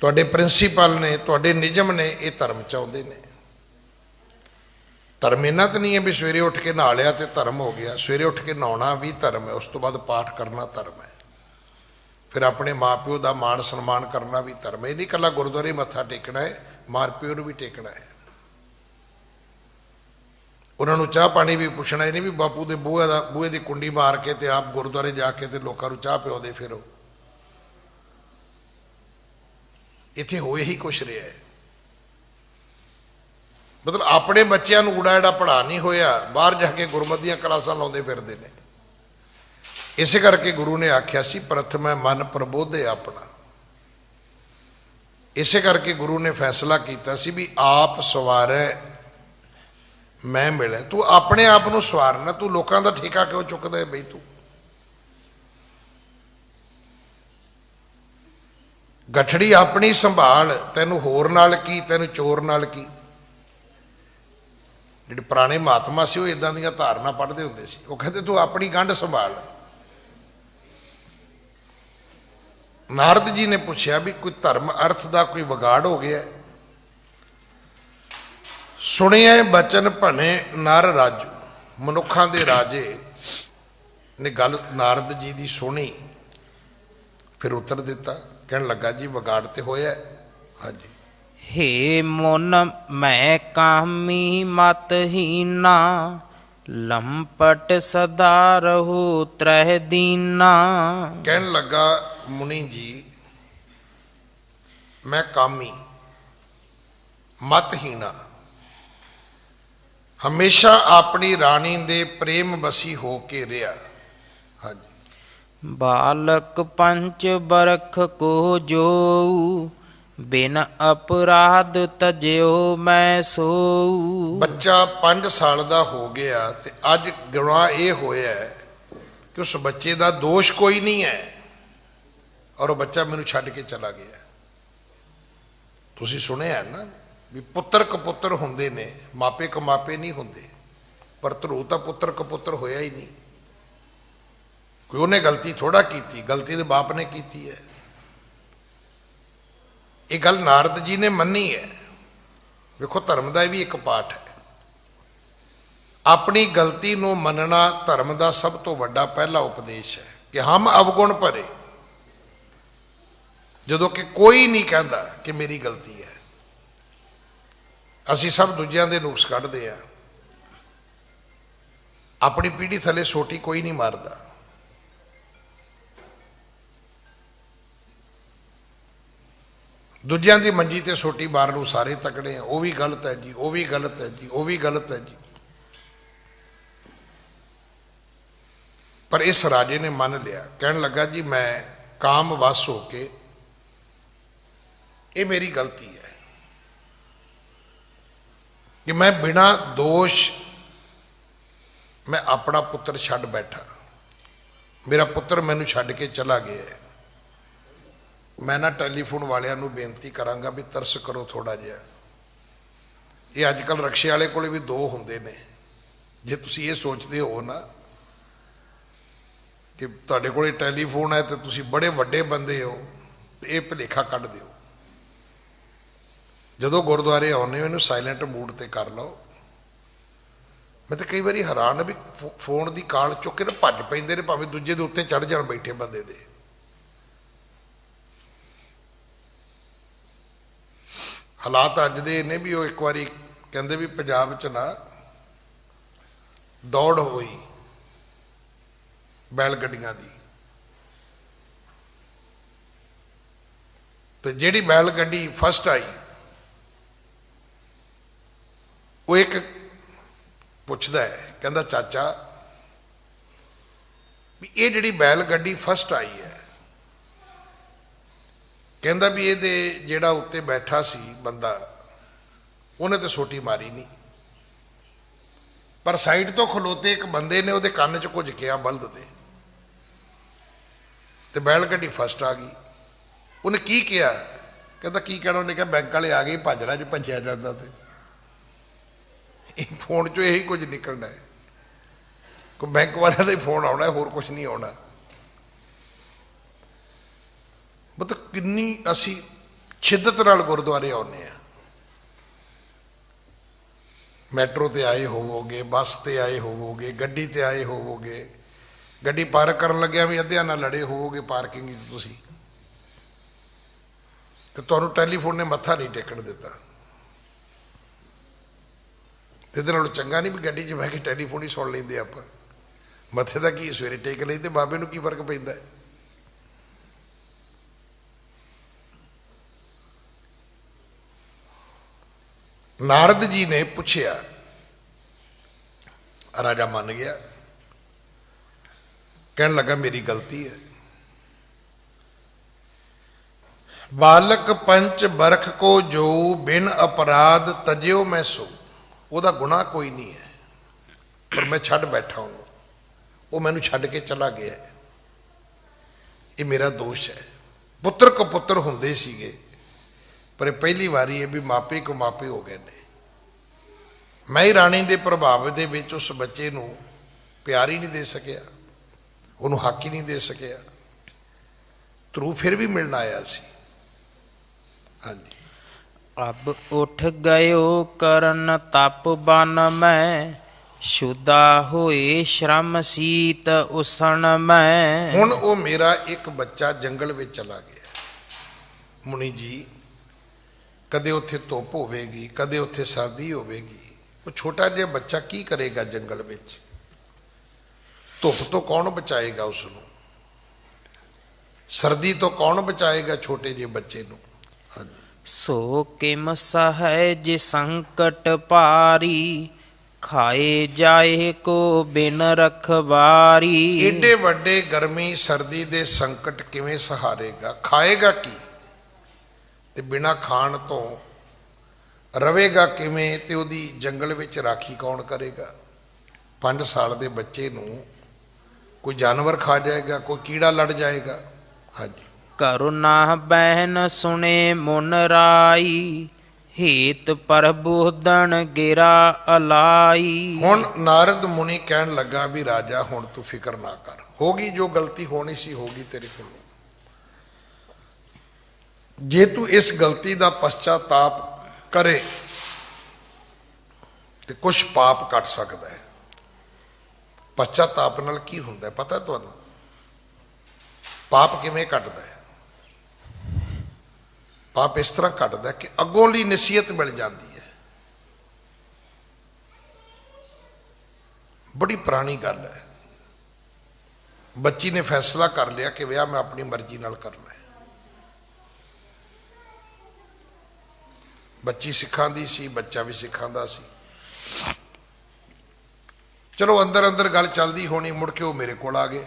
A: ਤੁਹਾਡੇ ਪ੍ਰਿੰਸੀਪਲ ਨੇ, ਤੁਹਾਡੇ ਨਿਯਮ ਨੇ, ਇਹ ਧਰਮ ਚ ਆਉਂਦੇ ਨੇ। ਧਰਮ ਇਹਨਾਂ ਤਾਂ ਨਹੀਂ ਹੈ ਵੀ ਸਵੇਰੇ ਉੱਠ ਕੇ ਨਹਾ ਲਿਆ ਤੇ ਧਰਮ ਹੋ ਗਿਆ। ਸਵੇਰੇ ਉੱਠ ਕੇ ਨਹਾਉਣਾ ਵੀ ਧਰਮ ਹੈ, ਉਸ ਤੋਂ ਬਾਅਦ ਪਾਠ ਕਰਨਾ ਧਰਮ ਹੈ, ਫਿਰ ਆਪਣੇ ਮਾਂ ਪਿਓ ਦਾ ਮਾਣ ਸਨਮਾਨ ਕਰਨਾ ਵੀ ਧਰਮ ਹੈ। ਇਹ ਨਹੀਂ ਇਕੱਲਾ ਗੁਰਦੁਆਰੇ ਮੱਥਾ ਟੇਕਣਾ ਹੈ, ਮਾਂ ਪਿਓ ਨੂੰ ਵੀ ਟੇਕਣਾ ਹੈ। ਉਹਨਾਂ ਨੂੰ ਚਾਹ ਪਾਣੀ ਵੀ ਪੁੱਛਣਾ। ਇਹ ਨਹੀਂ ਵੀ ਬਾਪੂ ਦੇ ਬੂਹੇ ਦੀ ਕੁੰਡੀ ਮਾਰ ਕੇ ਤੇ ਆਪ ਗੁਰਦੁਆਰੇ ਜਾ ਕੇ ਤੇ ਲੋਕਾਂ ਨੂੰ ਚਾਹ ਪਿਆਉਂਦੇ ਫਿਰੋ। ਇੱਥੇ ਹੋਏ ਹੀ ਕੁਛ ਰਿਹਾ ਹੈ। ਮਤਲਬ ਆਪਣੇ ਬੱਚਿਆਂ ਨੂੰ ਊੜਾ ਐੜਾ ਪੜ੍ਹਾ ਨਹੀਂ ਹੋਇਆ, ਬਾਹਰ ਜਾ ਕੇ ਗੁਰਮਤਿ ਦੀਆਂ ਕਲਾਸਾਂ ਲਾਉਂਦੇ ਫਿਰਦੇ ਨੇ। ਇਸੇ ਕਰਕੇ ਗੁਰੂ ਨੇ ਆਖਿਆ ਸੀ ਪ੍ਰਥਮੈ ਮਨ ਪ੍ਰਬੋਧੇ ਆਪਣਾ। ਇਸੇ ਕਰਕੇ ਗੁਰੂ ਨੇ ਫੈਸਲਾ ਕੀਤਾ ਸੀ ਵੀ ਆਪ ਸਵਾਰੈ ਮੈਂ ਮਿਲਿਆ। ਤੂੰ ਆਪਣੇ ਆਪ ਨੂੰ ਸਵਾਰਨਾ, ਤੂੰ ਲੋਕਾਂ ਦਾ ਠੇਕਾ ਕਿਉਂ ਚੁੱਕਦਾ ਹੈ ਬਈ? ਤੂੰ ਗੱਠੜੀ ਆਪਣੀ ਸੰਭਾਲ, ਤੈਨੂੰ ਹੋਰ ਨਾਲ ਕੀ, ਤੈਨੂੰ ਚੋਰ ਨਾਲ ਕੀ। ਜਿਹੜੇ ਪੁਰਾਣੇ ਮਹਾਤਮਾ ਸੀ ਉਹ ਇਦਾਂ ਦੀਆਂ ਧਾਰਨਾ ਪੜ੍ਹਦੇ ਹੁੰਦੇ ਸੀ। ਉਹ ਕਹਿੰਦੇ ਤੂੰ ਆਪਣੀ ਗੰਢ ਸੰਭਾਲ। ਨਾਰਦ ਜੀ ਨੇ ਪੁੱਛਿਆ ਵੀ ਕੋਈ ਧਰਮ ਅਰਥ ਦਾ ਕੋਈ ਵਿਗਾੜ ਹੋ ਗਿਆ? ਸੁਣਿਆ ਬਚਨ ਭਣੇ ਨਰ ਰਾਜੂ। ਮਨੁੱਖਾਂ ਦੇ ਰਾਜੇ ਨੇ ਗੱਲ ਨਾਰਦ ਜੀ ਦੀ ਸੁਣੀ, ਫਿਰ ਉੱਤਰ ਦਿੱਤਾ। ਕਹਿਣ ਲੱਗਾ ਜੀ ਵਿਗਾੜ ਤੇ ਹੋਇਆ। ਹਾਂਜੀ।
B: ਹੇ ਮਨ ਮੈਂ ਕਾਮੀ ਮਤਹੀਨਾ, ਲੰਪਟ ਸਦਾ ਰਹੂ ਤ੍ਰਹਿ ਦੀਨਾ।
A: ਕਹਿਣ ਲੱਗਾ ਮੁਨੀ ਜੀ ਮੈਂ ਕਾਮੀ ਮਤਹੀਨਾ, ਹਮੇਸ਼ਾ ਆਪਣੀ ਰਾਣੀ ਦੇ ਪ੍ਰੇਮ ਵਸੀ ਹੋ ਕੇ ਰਿਹਾ। ਹਾਂਜੀ।
B: ਬਾਲਕ ਪੰਚ ਬਰਖ ਕੋ ਜੋ, ਬਿਨ ਅਪਰਾਧ ਤਜਿਓ ਮੈਂ ਸੋਊ। ਬੱਚਾ 5 ਸਾਲ ਦਾ ਹੋ ਗਿਆ ਤੇ ਅੱਜ ਗੁਨਾਹ ਇਹ ਹੋਇਆ ਕਿ ਉਸ ਬੱਚੇ ਦਾ ਦੋਸ਼ ਕੋਈ ਨਹੀਂ ਹੈ ਔਰ ਉਹ ਬੱਚਾ ਮੈਨੂੰ ਛੱਡ ਕੇ ਚਲਾ ਗਿਆ। ਤੁਸੀਂ ਸੁਣਿਆ ਨਾ ਵੀ ਪੁੱਤਰ ਕਪੁੱਤਰ ਹੁੰਦੇ ਨੇ, ਮਾਪੇ ਕਮਾਪੇ ਨਹੀਂ ਹੁੰਦੇ। ਪਰ ਧਰੂ ਤਾਂ ਪੁੱਤਰ ਕਪੁੱਤਰ ਹੋਇਆ ਹੀ ਨਹੀਂ। ਕੋਈ ਉਹਨੇ ਗਲਤੀ ਥੋੜਾ ਕੀਤੀ, ਗਲਤੀ ਦੇ ਬਾਪ ਨੇ ਕੀਤੀ ਹੈ। ਇਹ ਗੱਲ ਨਾਰਦ ਜੀ ਨੇ ਮੰਨੀ ਹੈ। ਵੇਖੋ ਧਰਮ ਦਾ ਵੀ ਇੱਕ ਪਾਠ ਹੈ। ਆਪਣੀ ਗਲਤੀ ਨੂੰ ਮੰਨਣਾ ਧਰਮ ਦਾ ਸਭ ਤੋਂ ਵੱਡਾ ਪਹਿਲਾ ਉਪਦੇਸ਼ ਹੈ ਕਿ ਹਮ ਅਵਗੁਣ ਭਰੇ। ਜਦੋਂ ਕਿ ਕੋਈ ਨਹੀਂ ਕਹਿੰਦਾ ਕਿ ਮੇਰੀ ਗਲਤੀ ਹੈ, ਅਸੀਂ ਸਭ ਦੂਜਿਆਂ ਦੇ ਨੁਕਸ ਕੱਢਦੇ ਹਾਂ। ਆਪਣੀ ਪੀੜ੍ਹੀ ਥੱਲੇ ਸੋਟੀ ਕੋਈ ਨਹੀਂ ਮਾਰਦਾ। ਦੂਜਿਆਂ ਦੀ ਮੰਜੀ ਤੇ ਸੋਟੀ ਮਾਰਨ ਨੂੰ ਸਾਰੇ ਤਕੜੇ ਆ। ਉਹ ਵੀ ਗਲਤ ਹੈ ਜੀ, ਉਹ ਵੀ ਗਲਤ ਹੈ ਜੀ, ਉਹ ਵੀ ਗਲਤ ਹੈ ਜੀ। ਪਰ ਇਸ ਰਾਜੇ ਨੇ ਮੰਨ ਲਿਆ। ਕਹਿਣ ਲੱਗਾ ਜੀ ਮੈਂ ਕਾਮ ਵਸ ਹੋ ਕੇ, ਇਹ ਮੇਰੀ ਗਲਤੀ ਹੈ ਕਿ ਮੈਂ ਬਿਨਾਂ ਦੋਸ਼ ਮੈਂ ਆਪਣਾ ਪੁੱਤਰ ਛੱਡ ਬੈਠਾ। ਮੇਰਾ ਪੁੱਤਰ ਮੈਨੂੰ ਛੱਡ ਕੇ ਚਲਾ ਗਿਆ ਹੈ। ਮੈਂ ਨਾ ਟੈਲੀਫੋਨ ਵਾਲਿਆਂ ਨੂੰ ਬੇਨਤੀ ਕਰਾਂਗਾ ਵੀ ਤਰਸ ਕਰੋ ਥੋੜਾ ਜਿਹਾ। ਇਹ ਅੱਜ ਕੱਲ੍ਹ ਰਕਸ਼ੇ ਵਾਲੇ ਕੋਲੇ ਵੀ 2 ਹੁੰਦੇ ਨੇ। ਜੇ ਤੁਸੀਂ ਇਹ ਸੋਚਦੇ ਹੋ ਨਾ ਕਿ ਤੁਹਾਡੇ ਕੋਲੇ ਟੈਲੀਫੋਨ ਹੈ ਤੇ ਤੁਸੀਂ ਬੜੇ ਵੱਡੇ ਬੰਦੇ ਹੋ, ਤੇ ਇਹ ਭੁਲੇਖਾ ਕੱਢ ਦਿਓ। ਜਦੋਂ ਗੁਰਦੁਆਰੇ ਆਉਂਦੇ ਹੋ ਇਹਨੂੰ ਸਾਇਲੈਂਟ ਮੂਡ ਤੇ ਕਰ ਲਓ। ਮੈਂ ਤਾਂ ਕਈ ਵਾਰੀ ਹੈਰਾਨ ਵੀ ਫੋਨ ਦੀ ਕਾਲ ਚੁੱਕ ਕੇ ਨਾ ਭੱਜ ਪੈਂਦੇ ਨੇ, ਭਾਵੇਂ ਦੂਜੇ ਦੇ ਉੱਤੇ ਚੜ੍ਹ ਜਾਣ ਬੈਠੇ ਬੰਦੇ ਦੇ। ਹਾਲਾਤ ਅੱਜ ਦੇ ਨੇ ਵੀ ਉਹ ਇੱਕ ਵਾਰੀ ਕਹਿੰਦੇ ਵੀ ਪੰਜਾਬ 'ਚ ਨਾ ਦੌੜ ਹੋਈ ਬੈਲ ਗੱਡੀਆਂ ਦੀ, ਤੇ ਜਿਹੜੀ ਬੈਲ ਗੱਡੀ ਫਸਟ ਆਈ ਉਹ ਇੱਕ ਪੁੱਛਦਾ ਹੈ, ਕਹਿੰਦਾ ਚਾਚਾ ਵੀ ਇਹ ਜਿਹੜੀ ਬੈਲ ਗੱਡੀ ਫਸਟ ਆਈ ਹੈ, ਕਹਿੰਦਾ ਵੀ ਇਹਦੇ ਜਿਹੜਾ ਉੱਤੇ ਬੈਠਾ ਸੀ ਬੰਦਾ ਉਹਨੇ ਤਾਂ ਸੋਟੀ ਮਾਰੀ ਨਹੀਂ, ਪਰ ਸਾਈਡ ਤੋਂ ਖਲੋਤੇ ਇੱਕ ਬੰਦੇ ਨੇ ਉਹਦੇ ਕੰਨ 'ਚ ਕੁਝ ਕਿਹਾ ਬਲਦ ਦੇ, ਤੇ ਬੈਲ ਗੱਡੀ ਫਸਟ ਆ ਗਈ। ਉਹਨੇ ਕੀ ਕਿਹਾ?
A: ਕਹਿੰਦਾ ਕੀ ਕਹਿਣਾ? ਉਹਨੇ ਕਿਹਾ ਬੈਂਕ ਵਾਲੇ ਆ ਗਏ, ਭੱਜ ਲੈ ਜੇ ਭੱਜਿਆ ਜਾਂਦਾ ਤੇ। ਇਹ ਫੋਨ 'ਚੋਂ ਇਹੀ ਕੁਝ ਨਿਕਲਣਾ ਹੈ, ਕੋਈ ਬੈਂਕ ਵਾਲਿਆਂ ਦਾ ਹੀ ਫੋਨ ਆਉਣਾ, ਹੋਰ ਕੁਝ ਨਹੀਂ ਆਉਣਾ। ਮਤਲਬ ਕਿੰਨੀ ਅਸੀਂ ਸ਼ਿੱਦਤ ਨਾਲ ਗੁਰਦੁਆਰੇ ਆਉਂਦੇ ਹਾਂ। ਮੈਟਰੋ ਤੇ ਆਏ ਹੋਵੋਗੇ, ਬੱਸ ਤੇ ਆਏ ਹੋਵੋਗੇ, ਗੱਡੀ ਤੇ ਆਏ ਹੋਵੋਗੇ, ਗੱਡੀ ਪਾਰਕ ਕਰਨ ਲੱਗਿਆ ਵੀ ਅੱਧਿਆਂ ਨਾਲ ਲੜੇ ਹੋਵੋਗੇ ਪਾਰਕਿੰਗ 'ਚ ਤੁਸੀਂ, ਤੇ ਤੁਹਾਨੂੰ ਟੈਲੀਫੋਨ ਨੇ ਮੱਥਾ ਨਹੀਂ ਟੇਕਣ ਦਿੱਤਾ। ਇਹਦੇ ਨਾਲੋਂ ਚੰਗਾ ਨਹੀਂ ਵੀ ਗੱਡੀ 'ਚ ਬਹਿ ਕੇ ਟੈਲੀਫੋਨ ਹੀ ਸੁਣ ਲੈਂਦੇ ਆਪਾਂ। ਮੱਥੇ ਦਾ ਕੀ ਸਵੇਰੇ ਟੇਕ ਲੈਂਦੇ, ਬਾਬੇ ਨੂੰ ਕੀ ਫਰਕ ਪੈਂਦਾ? ਨਾਰਦ ਜੀ ਨੇ ਪੁੱਛਿਆ, ਰਾਜਾ ਮੰਨ ਗਿਆ, ਕਹਿਣ ਲੱਗਾ ਮੇਰੀ ਗਲਤੀ ਹੈ। ਬਾਲਕ ਪੰਚ ਬਰਖ ਕੋ ਜੋ ਬਿਨ ਅਪਰਾਧ ਤਜਿਓ ਮੈਂ ਸੋ। ਉਹਦਾ ਗੁਨਾਹ ਕੋਈ ਨਹੀਂ ਹੈ, ਪਰ ਮੈਂ ਛੱਡ ਬੈਠਾ ਉਹਨੂੰ, ਉਹ ਮੈਨੂੰ ਛੱਡ ਕੇ ਚਲਾ ਗਿਆ, ਇਹ ਮੇਰਾ ਦੋਸ਼ ਹੈ। ਪੁੱਤਰ ਕਪੁੱਤਰ ਹੁੰਦੇ ਸੀਗੇ, ਪਰ ਇਹ ਪਹਿਲੀ ਵਾਰੀ ਹੈ ਵੀ ਮਾਪੇ ਕੋ ਮਾਪੇ ਹੋ ਗਏ ਨੇ। ਮੈਂ ਹੀ ਰਾਣੀ ਦੇ ਪ੍ਰਭਾਵ ਦੇ ਵਿੱਚ ਉਸ ਬੱਚੇ ਨੂੰ ਪਿਆਰ ਹੀ ਨਹੀਂ ਦੇ ਸਕਿਆ, ਉਹਨੂੰ ਹੱਕ ਹੀ ਨਹੀਂ ਦੇ ਸਕਿਆ। ਧਰੂ ਫਿਰ ਵੀ ਮਿਲਣ ਆਇਆ ਸੀ। ਹਾਂਜੀ।
B: ਅਬ ਉਠ ਗਇਓ ਕਰਨ ਤਪ ਬਨ ਮੈਂ, ਸ਼ੁਦਾ ਹੋਏ ਸ਼ਰਮ ਸੀਤ ਉਸਣ ਮੈਂ। ਹੁਣ
A: ਉਹ ਮੇਰਾ ਇੱਕ ਬੱਚਾ ਜੰਗਲ ਵਿੱਚ ਚਲਾ ਗਿਆ। ਮੁਨੀ ਜੀ, ਕਦੇ ਉੱਥੇ ਧੁੱਪ ਹੋਵੇਗੀ, ਕਦੇ ਉੱਥੇ ਸਰਦੀ ਹੋਵੇਗੀ। ਉਹ ਛੋਟਾ ਜਿਹਾ ਬੱਚਾ ਕੀ ਕਰੇਗਾ ਜੰਗਲ ਵਿੱਚ? ਧੁੱਪ ਤੋਂ ਕੌਣ ਬਚਾਏਗਾ ਉਸ ਨੂੰ? ਸਰਦੀ ਤੋਂ ਕੌਣ ਬਚਾਏਗਾ ਛੋਟੇ ਜਿਹੇ ਬੱਚੇ ਨੂੰ? ਹਾਂਜੀ।
B: ਸੋ ਕਿਮ ਸਹਿਜ ਸੰਕਟ ਭਾਰੀ, ਖਾਏ ਜਾਏ ਕੋ ਬਿਨ ਰਖਵਾਰੀ।
A: ਏਡੇ ਵੱਡੇ ਗਰਮੀ ਸਰਦੀ ਦੇ ਸੰਕਟ ਕਿਵੇਂ ਸਹਾਰੇਗਾ? ਖਾਏਗਾ ਕੀ ਤੇ ਬਿਨਾਂ ਖਾਣ ਤੋਂ ਰਵੇਗਾ ਕਿਵੇਂ? ਤੇ ਉਹਦੀ ਜੰਗਲ ਵਿੱਚ ਰਾਖੀ ਕੌਣ ਕਰੇਗਾ? 5 ਸਾਲ ਦੇ ਬੱਚੇ ਨੂੰ ਕੋਈ ਜਾਨਵਰ ਖਾ ਜਾਏਗਾ, ਕੋਈ ਕੀੜਾ ਲੜ ਜਾਏਗਾ। ਹਾਂਜੀ।
B: ਕਰੁਣਾ ਬਹਿਨ ਸੁਣੇ ਮੁਨ ਰਾਈ, ਹੇਤ ਪ੍ਰਬੋਧਨ ਗਿਰਾ ਅਲਾਈ। ਹੁਣ
A: ਨਾਰਦ ਮੁਨੀ ਕਹਿਣ ਲੱਗਾ ਵੀ ਰਾਜਾ ਹੁਣ ਤੂੰ ਫਿਕਰ ਨਾ ਕਰ, ਹੋ ਗਈ ਜੋ ਗਲਤੀ ਹੋਣੀ ਸੀ ਹੋ ਗਈ ਤੇਰੇ ਕੋਲੋਂ। ਜੇ ਤੂੰ ਇਸ ਗਲਤੀ ਦਾ ਪਛਤਾਤਾਪ ਕਰੇ ਤੇ ਕੁਛ ਪਾਪ ਕੱਟ ਸਕਦਾ ਹੈ। ਪਛਤਾਤਾਪ ਨਾਲ ਕੀ ਹੁੰਦਾ ਪਤਾ ਤੁਹਾਨੂੰ? ਪਾਪ ਕਿਵੇਂ ਕੱਟਦਾ ਹੈ? ਪਾਪ ਇਸ ਤਰ੍ਹਾਂ ਕੱਟਦਾ ਕਿ ਅੱਗੋਂ ਲਈ ਨਸੀਹਤ ਮਿਲ ਜਾਂਦੀ ਹੈ। ਬੜੀ ਪੁਰਾਣੀ ਗੱਲ ਹੈ। ਬੱਚੀ ਨੇ ਫੈਸਲਾ ਕਰ ਲਿਆ ਕਿ ਵਿਆਹ ਮੈਂ ਆਪਣੀ ਮਰਜ਼ੀ ਨਾਲ ਕਰਨਾ ਹੈ। ਬੱਚੀ ਸਿੱਖਾਂ ਦੀ ਸੀ, ਬੱਚਾ ਵੀ ਸਿੱਖਾਂ ਦਾ ਸੀ। ਚਲੋ ਅੰਦਰ ਅੰਦਰ ਗੱਲ ਚੱਲਦੀ ਹੋਣੀ, ਮੁੜ ਕੇ ਉਹ ਮੇਰੇ ਕੋਲ ਆ ਗਏ,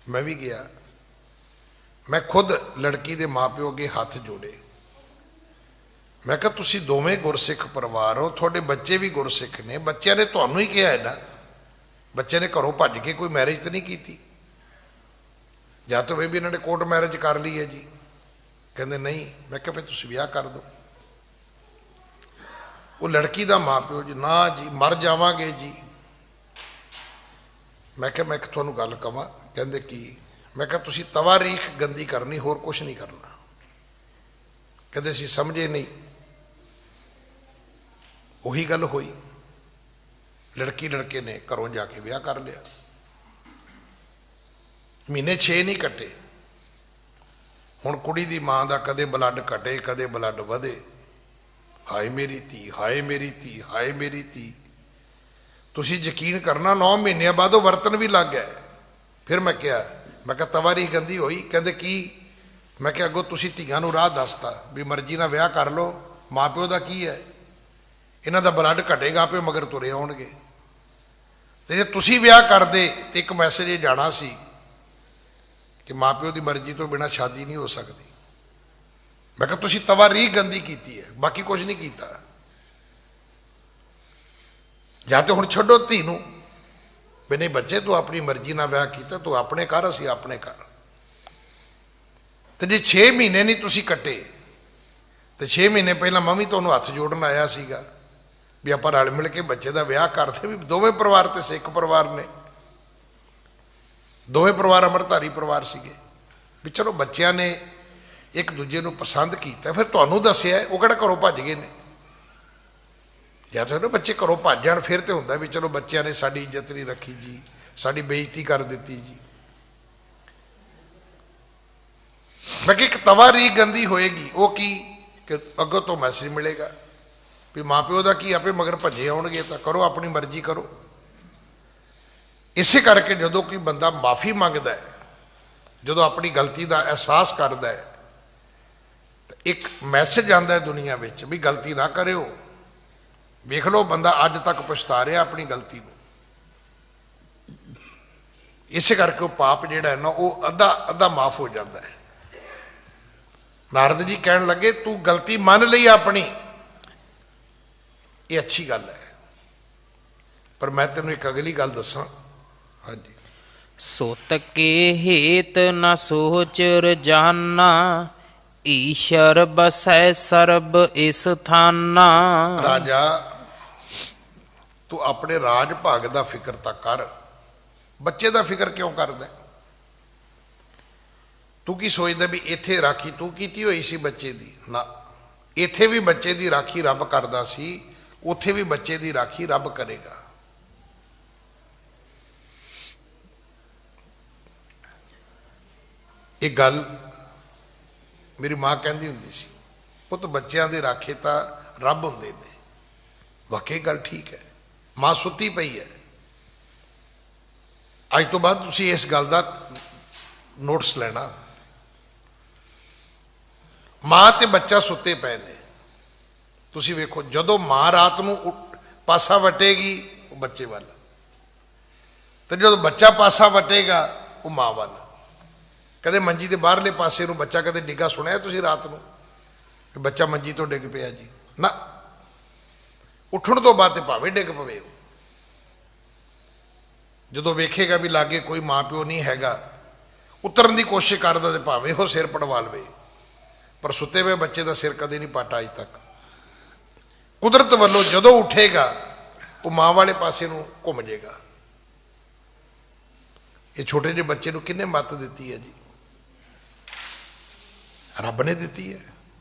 A: ਮੈਂ ਵੀ ਗਿਆ। ਮੈਂ ਖੁਦ ਲੜਕੀ ਦੇ ਮਾਪਿਓ ਅੱਗੇ ਹੱਥ ਜੋੜੇ। ਮੈਂ ਕਿਹਾ ਤੁਸੀਂ ਦੋਵੇਂ ਗੁਰਸਿੱਖ ਪਰਿਵਾਰ ਹੋ, ਤੁਹਾਡੇ ਬੱਚੇ ਵੀ ਗੁਰਸਿੱਖ ਨੇ, ਬੱਚਿਆਂ ਨੇ ਤੁਹਾਨੂੰ ਹੀ ਕਿਹਾ ਹੈ ਨਾ, ਬੱਚੇ ਨੇ ਘਰੋਂ ਭੱਜ ਕੇ ਕੋਈ ਮੈਰਿਜ ਤਾਂ ਨਹੀਂ ਕੀਤੀ? ਜਾਂ ਤਾਂ ਵੀ ਇਹਨਾਂ ਨੇ ਕੋਰਟ ਮੈਰਿਜ ਕਰ ਲਈ ਹੈ ਜੀ। ਕਹਿੰਦੇ ਨਹੀਂ। ਮੈਂ ਕਿਹਾ ਫਿਰ ਤੁਸੀਂ ਵਿਆਹ ਕਰ ਦਿਓ। ਉਹ ਲੜਕੀ ਦਾ ਮਾਪਿਓ ਜੀ, ਨਾ ਜੀ ਮਰ ਜਾਵਾਂਗੇ ਜੀ। ਮੈਂ ਕਿਹਾ ਮੈਂ ਤੁਹਾਨੂੰ ਗੱਲ ਕਵਾਂ? ਕਹਿੰਦੇ ਕੀ? ਮੈਂ ਕਿਹਾ ਤੁਸੀਂ ਤਵਾਰੀਖ ਗੰਦੀ ਕਰਨੀ, ਹੋਰ ਕੁਛ ਨਹੀਂ ਕਰਨਾ। ਕਹਿੰਦੇ ਅਸੀਂ ਸਮਝੇ ਨਹੀਂ। ਉਹੀ ਗੱਲ ਹੋਈ, ਲੜਕੀ ਲੜਕੇ ਨੇ ਘਰੋਂ ਜਾ ਕੇ ਵਿਆਹ ਕਰ ਲਿਆ। ਮਹੀਨੇ 6 ਨਹੀਂ ਕੱਟੇ। ਹੁਣ ਕੁੜੀ ਦੀ ਮਾਂ ਦਾ ਕਦੇ ਬਲੱਡ ਘਟੇ, ਕਦੇ ਬਲੱਡ ਵਧੇ। ਹਾਏ ਮੇਰੀ ਧੀ, ਹਾਏ ਮੇਰੀ ਧੀ, ਹਾਏ ਮੇਰੀ ਧੀ। ਤੁਸੀਂ ਯਕੀਨ ਕਰਨਾ 9 ਮਹੀਨਿਆਂ ਬਾਅਦ ਉਹ ਵਰਤਨ ਵੀ ਲੱਗ ਗਿਆ। ਫਿਰ ਮੈਂ ਕਿਹਾ ਤਵਾਰੀਖ ਗੰਦੀ ਹੋਈ। ਕਹਿੰਦੇ ਕੀ? ਮੈਂ ਕਿਹਾ ਅੱਗੋਂ ਤੁਸੀਂ ਧੀਆਂ ਨੂੰ ਰਾਹ ਦੱਸਤਾ ਵੀ ਮਰਜ਼ੀ ਨਾਲ ਵਿਆਹ ਕਰ ਲਓ, ਮਾਂ ਪਿਓ ਦਾ ਕੀ ਹੈ? ਇਹਨਾਂ ਦਾ ਬਲੱਡ ਘਟੇਗਾ, ਆਪੇ ਮਗਰ ਤੁਰੇ ਆਉਣਗੇ। ਤੇ ਜੇ ਤੁਸੀਂ ਵਿਆਹ ਕਰਦੇ ਤੇ ਇੱਕ ਮੈਸੇਜ ਇਹ ਜਾਣਾ ਸੀ ਕਿ ਮਾਂ ਪਿਓ ਦੀ ਮਰਜ਼ੀ ਤੋਂ ਬਿਨਾਂ ਸ਼ਾਦੀ ਨਹੀਂ ਹੋ ਸਕਦੀ। ਮੈਂ ਕਿਹਾ ਤੁਸੀਂ ਤਵਾਰੀਖ ਗੰਦੀ ਕੀਤੀ ਹੈ, ਬਾਕੀ ਕੁਝ ਨਹੀਂ ਕੀਤਾ। ਜਾਂ ਤੇ ਹੁਣ ਛੱਡੋ ਧੀ ਨੂੰ ਵੀ ਨਹੀਂ ਬੱਚੇ ਤੂੰ ਆਪਣੀ ਮਰਜ਼ੀ ਨਾਲ ਵਿਆਹ ਕੀਤਾ, ਤੂੰ ਆਪਣੇ ਘਰ, ਅਸੀਂ ਆਪਣੇ ਘਰ। ਤੇ ਜੇ 6 ਮਹੀਨੇ ਨਹੀਂ ਤੁਸੀਂ ਕੱਟੇ ਤੇ 6 ਮਹੀਨੇ ਪਹਿਲਾਂ ਮੈਂ ਵੀ ਤੁਹਾਨੂੰ ਹੱਥ ਜੋੜਨ ਆਇਆ ਸੀਗਾ ਵੀ ਆਪਾਂ ਰਲ ਮਿਲ ਕੇ ਬੱਚੇ ਦਾ ਵਿਆਹ ਕਰਦੇ, ਵੀ ਦੋਵੇਂ ਪਰਿਵਾਰ ਤੇ ਸਿੱਖ ਪਰਿਵਾਰ ਨੇ, ਦੋਵੇਂ ਪਰਿਵਾਰ ਅੰਮ੍ਰਿਤਧਾਰੀ ਪਰਿਵਾਰ ਸੀਗੇ, ਵੀ ਚਲੋ ਬੱਚਿਆਂ ਨੇ ਇੱਕ ਦੂਜੇ ਨੂੰ ਪਸੰਦ ਕੀਤਾ, ਫਿਰ ਤੁਹਾਨੂੰ ਦੱਸਿਆ, ਉਹ ਕਿਹੜਾ ਘਰੋਂ ਭੱਜ ਗਏ ਨੇ। ਜਦ ਨਾ ਬੱਚੇ ਘਰੋਂ ਭੱਜ ਜਾਣ ਫਿਰ ਤੇ ਹੁੰਦਾ ਵੀ ਚਲੋ ਬੱਚਿਆਂ ਨੇ ਸਾਡੀ ਇੱਜ਼ਤ ਨਹੀਂ ਰੱਖੀ ਜੀ, ਸਾਡੀ ਬੇਇੱਜ਼ਤੀ ਕਰ ਦਿੱਤੀ ਜੀ। ਬਾਕੀ ਇੱਕ ਤਵਾ ਰੀ ਗੰਦੀ ਹੋਏਗੀ, ਉਹ ਕੀ ਕਿ ਅੱਗੋਂ ਤੋਂ ਮੈਸੇਜ ਮਿਲੇਗਾ ਵੀ ਮਾਂ ਪਿਓ ਦਾ ਕੀ ਆਪੇ ਮਗਰ ਭੱਜੇ ਆਉਣਗੇ, ਤਾਂ ਕਰੋ ਆਪਣੀ ਮਰਜ਼ੀ ਕਰੋ। ਇਸੇ ਕਰਕੇ ਜਦੋਂ ਕੋਈ ਬੰਦਾ ਮਾਫੀ ਮੰਗਦਾ ਹੈ, ਜਦੋਂ ਆਪਣੀ ਗਲਤੀ ਦਾ ਅਹਿਸਾਸ ਕਰਦਾ ਹੈ, ਤਾਂ ਇੱਕ ਮੈਸੇਜ ਆਉਂਦਾ ਹੈ ਦੁਨੀਆ ਵਿੱਚ ਵੀ ਗਲਤੀ ਨਾ ਕਰਿਓ। ਵੇਖ ਲਓ ਬੰਦਾ ਅੱਜ ਤੱਕ ਪਛਤਾ ਰਿਹਾ ਆਪਣੀ ਗਲਤੀ ਨੂੰ। ਇਸੇ ਕਰਕੇ ਉਹ ਪਾਪ ਜਿਹੜਾ ਹੈ ਨਾ ਉਹ ਅੱਧਾ ਅੱਧਾ ਮਾਫ ਹੋ ਜਾਂਦਾ ਹੈ। ਨਾਰਦ ਜੀ ਕਹਿਣ ਲੱਗੇ ਤੂੰ ਗਲਤੀ ਮੰਨ ਲਈ ਆਪਣੀ, ਇਹ ਅੱਛੀ ਗੱਲ ਹੈ, ਪਰ ਮੈਂ ਤੈਨੂੰ ਇੱਕ ਅਗਲੀ ਗੱਲ ਦੱਸਾਂ। ਹਾਂਜੀ।
B: ਸੁਤ ਕੇ ਹੇਤ ਨ ਸੋਚ ਰਜਾਨਾ, ਈਸ਼ਰ ਬਸੈ ਸਰਬ ਇਸ ਥਾਨਾ।
A: ਰਾਜਾ ਤੂੰ ਆਪਣੇ ਰਾਜ ਭਾਗ ਦਾ ਫਿਕਰ ਤਾਂ ਕਰ, ਬੱਚੇ ਦਾ ਫਿਕਰ ਕਿਉਂ ਕਰਦਾ? ਤੂੰ ਕੀ ਸੋਚਦਾ ਵੀ ਇੱਥੇ ਰਾਖੀ ਤੂੰ ਕੀਤੀ ਹੋਈ ਸੀ ਬੱਚੇ ਦੀ? ਨਾ, ਇੱਥੇ ਵੀ ਬੱਚੇ ਦੀ ਰਾਖੀ ਰੱਬ ਕਰਦਾ ਸੀ, ਉੱਥੇ ਵੀ ਬੱਚੇ ਦੀ ਰਾਖੀ ਰੱਬ ਕਰੇਗਾ। ਇਹ ਗੱਲ ਮੇਰੀ ਮਾਂ ਕਹਿੰਦੀ ਹੁੰਦੀ ਸੀ, ਪੁੱਤ ਬੱਚਿਆਂ ਦੇ ਰਾਖੇ ਤਾਂ ਰੱਬ ਹੁੰਦੇ ਨੇ। ਵਾਕਈ ਗੱਲ ਠੀਕ ਹੈ। ਮਾਂ ਸੁੱਤੀ ਪਈ ਹੈ, ਅੱਜ ਤੋਂ ਬਾਅਦ ਤੁਸੀਂ ਇਸ ਗੱਲ ਦਾ ਨੋਟਿਸ ਲੈਣਾ। ਮਾਂ ਤੇ ਬੱਚਾ ਸੁੱਤੇ ਪਏ ਨੇ, ਤੁਸੀਂ ਵੇਖੋ ਜਦੋਂ ਮਾਂ ਰਾਤ ਨੂੰ ਪਾਸਾ ਵਟੇਗੀ ਉਹ ਬੱਚੇ ਵੱਲ, ਤੇ ਜਦੋਂ ਬੱਚਾ ਪਾਸਾ ਵਟੇਗਾ ਉਹ ਮਾਂ ਵੱਲ। ਕਦੇ ਮੰਜੀ ਦੇ ਬਾਹਰਲੇ ਪਾਸੇ ਨੂੰ ਬੱਚਾ ਕਦੇ ਡਿੱਗਾ ਸੁਣਿਆ ਤੁਸੀਂ ਰਾਤ ਨੂੰ ਕਿ ਬੱਚਾ ਮੰਜੀ ਤੋਂ ਡਿੱਗ ਪਿਆ ਜੀ? ਨਾ, ਉੱਠਣ ਤੋਂ ਬਾਅਦ ਤੇ ਭਾਵੇਂ ਡਿੱਗ ਪਵੇ। ਜਦੋਂ ਵੇਖੇਗਾ ਵੀ ਲਾਗੇ ਕੋਈ ਮਾਂ ਪਿਓ ਨਹੀਂ ਹੈਗਾ, ਉਤਰਨ ਦੀ ਕੋਸ਼ਿਸ਼ ਕਰਦਾ ਤੇ ਭਾਵੇਂ ਉਹ ਸਿਰ ਪੜਵਾ ਲਵੇ, ਪਰ ਸੁੱਤੇ ਹੋਏ ਬੱਚੇ ਦਾ ਸਿਰ ਕਦੇ ਨਹੀਂ ਪਾਟਾ ਅੱਜ ਤੱਕ। ਕੁਦਰਤ ਵੱਲੋਂ ਜਦੋਂ ਉੱਠੇਗਾ ਉਹ ਮਾਂ ਵਾਲੇ ਪਾਸੇ ਨੂੰ ਘੁੰਮ ਜਾਏਗਾ। ਇਹ ਛੋਟੇ ਜਿਹੇ ਬੱਚੇ ਨੂੰ ਕਿਹਨੇ ਮੱਤ ਦਿੱਤੀ ਹੈ ਜੀ? ਰੱਬ ਨੇ ਦਿੱਤੀ ਹੈ।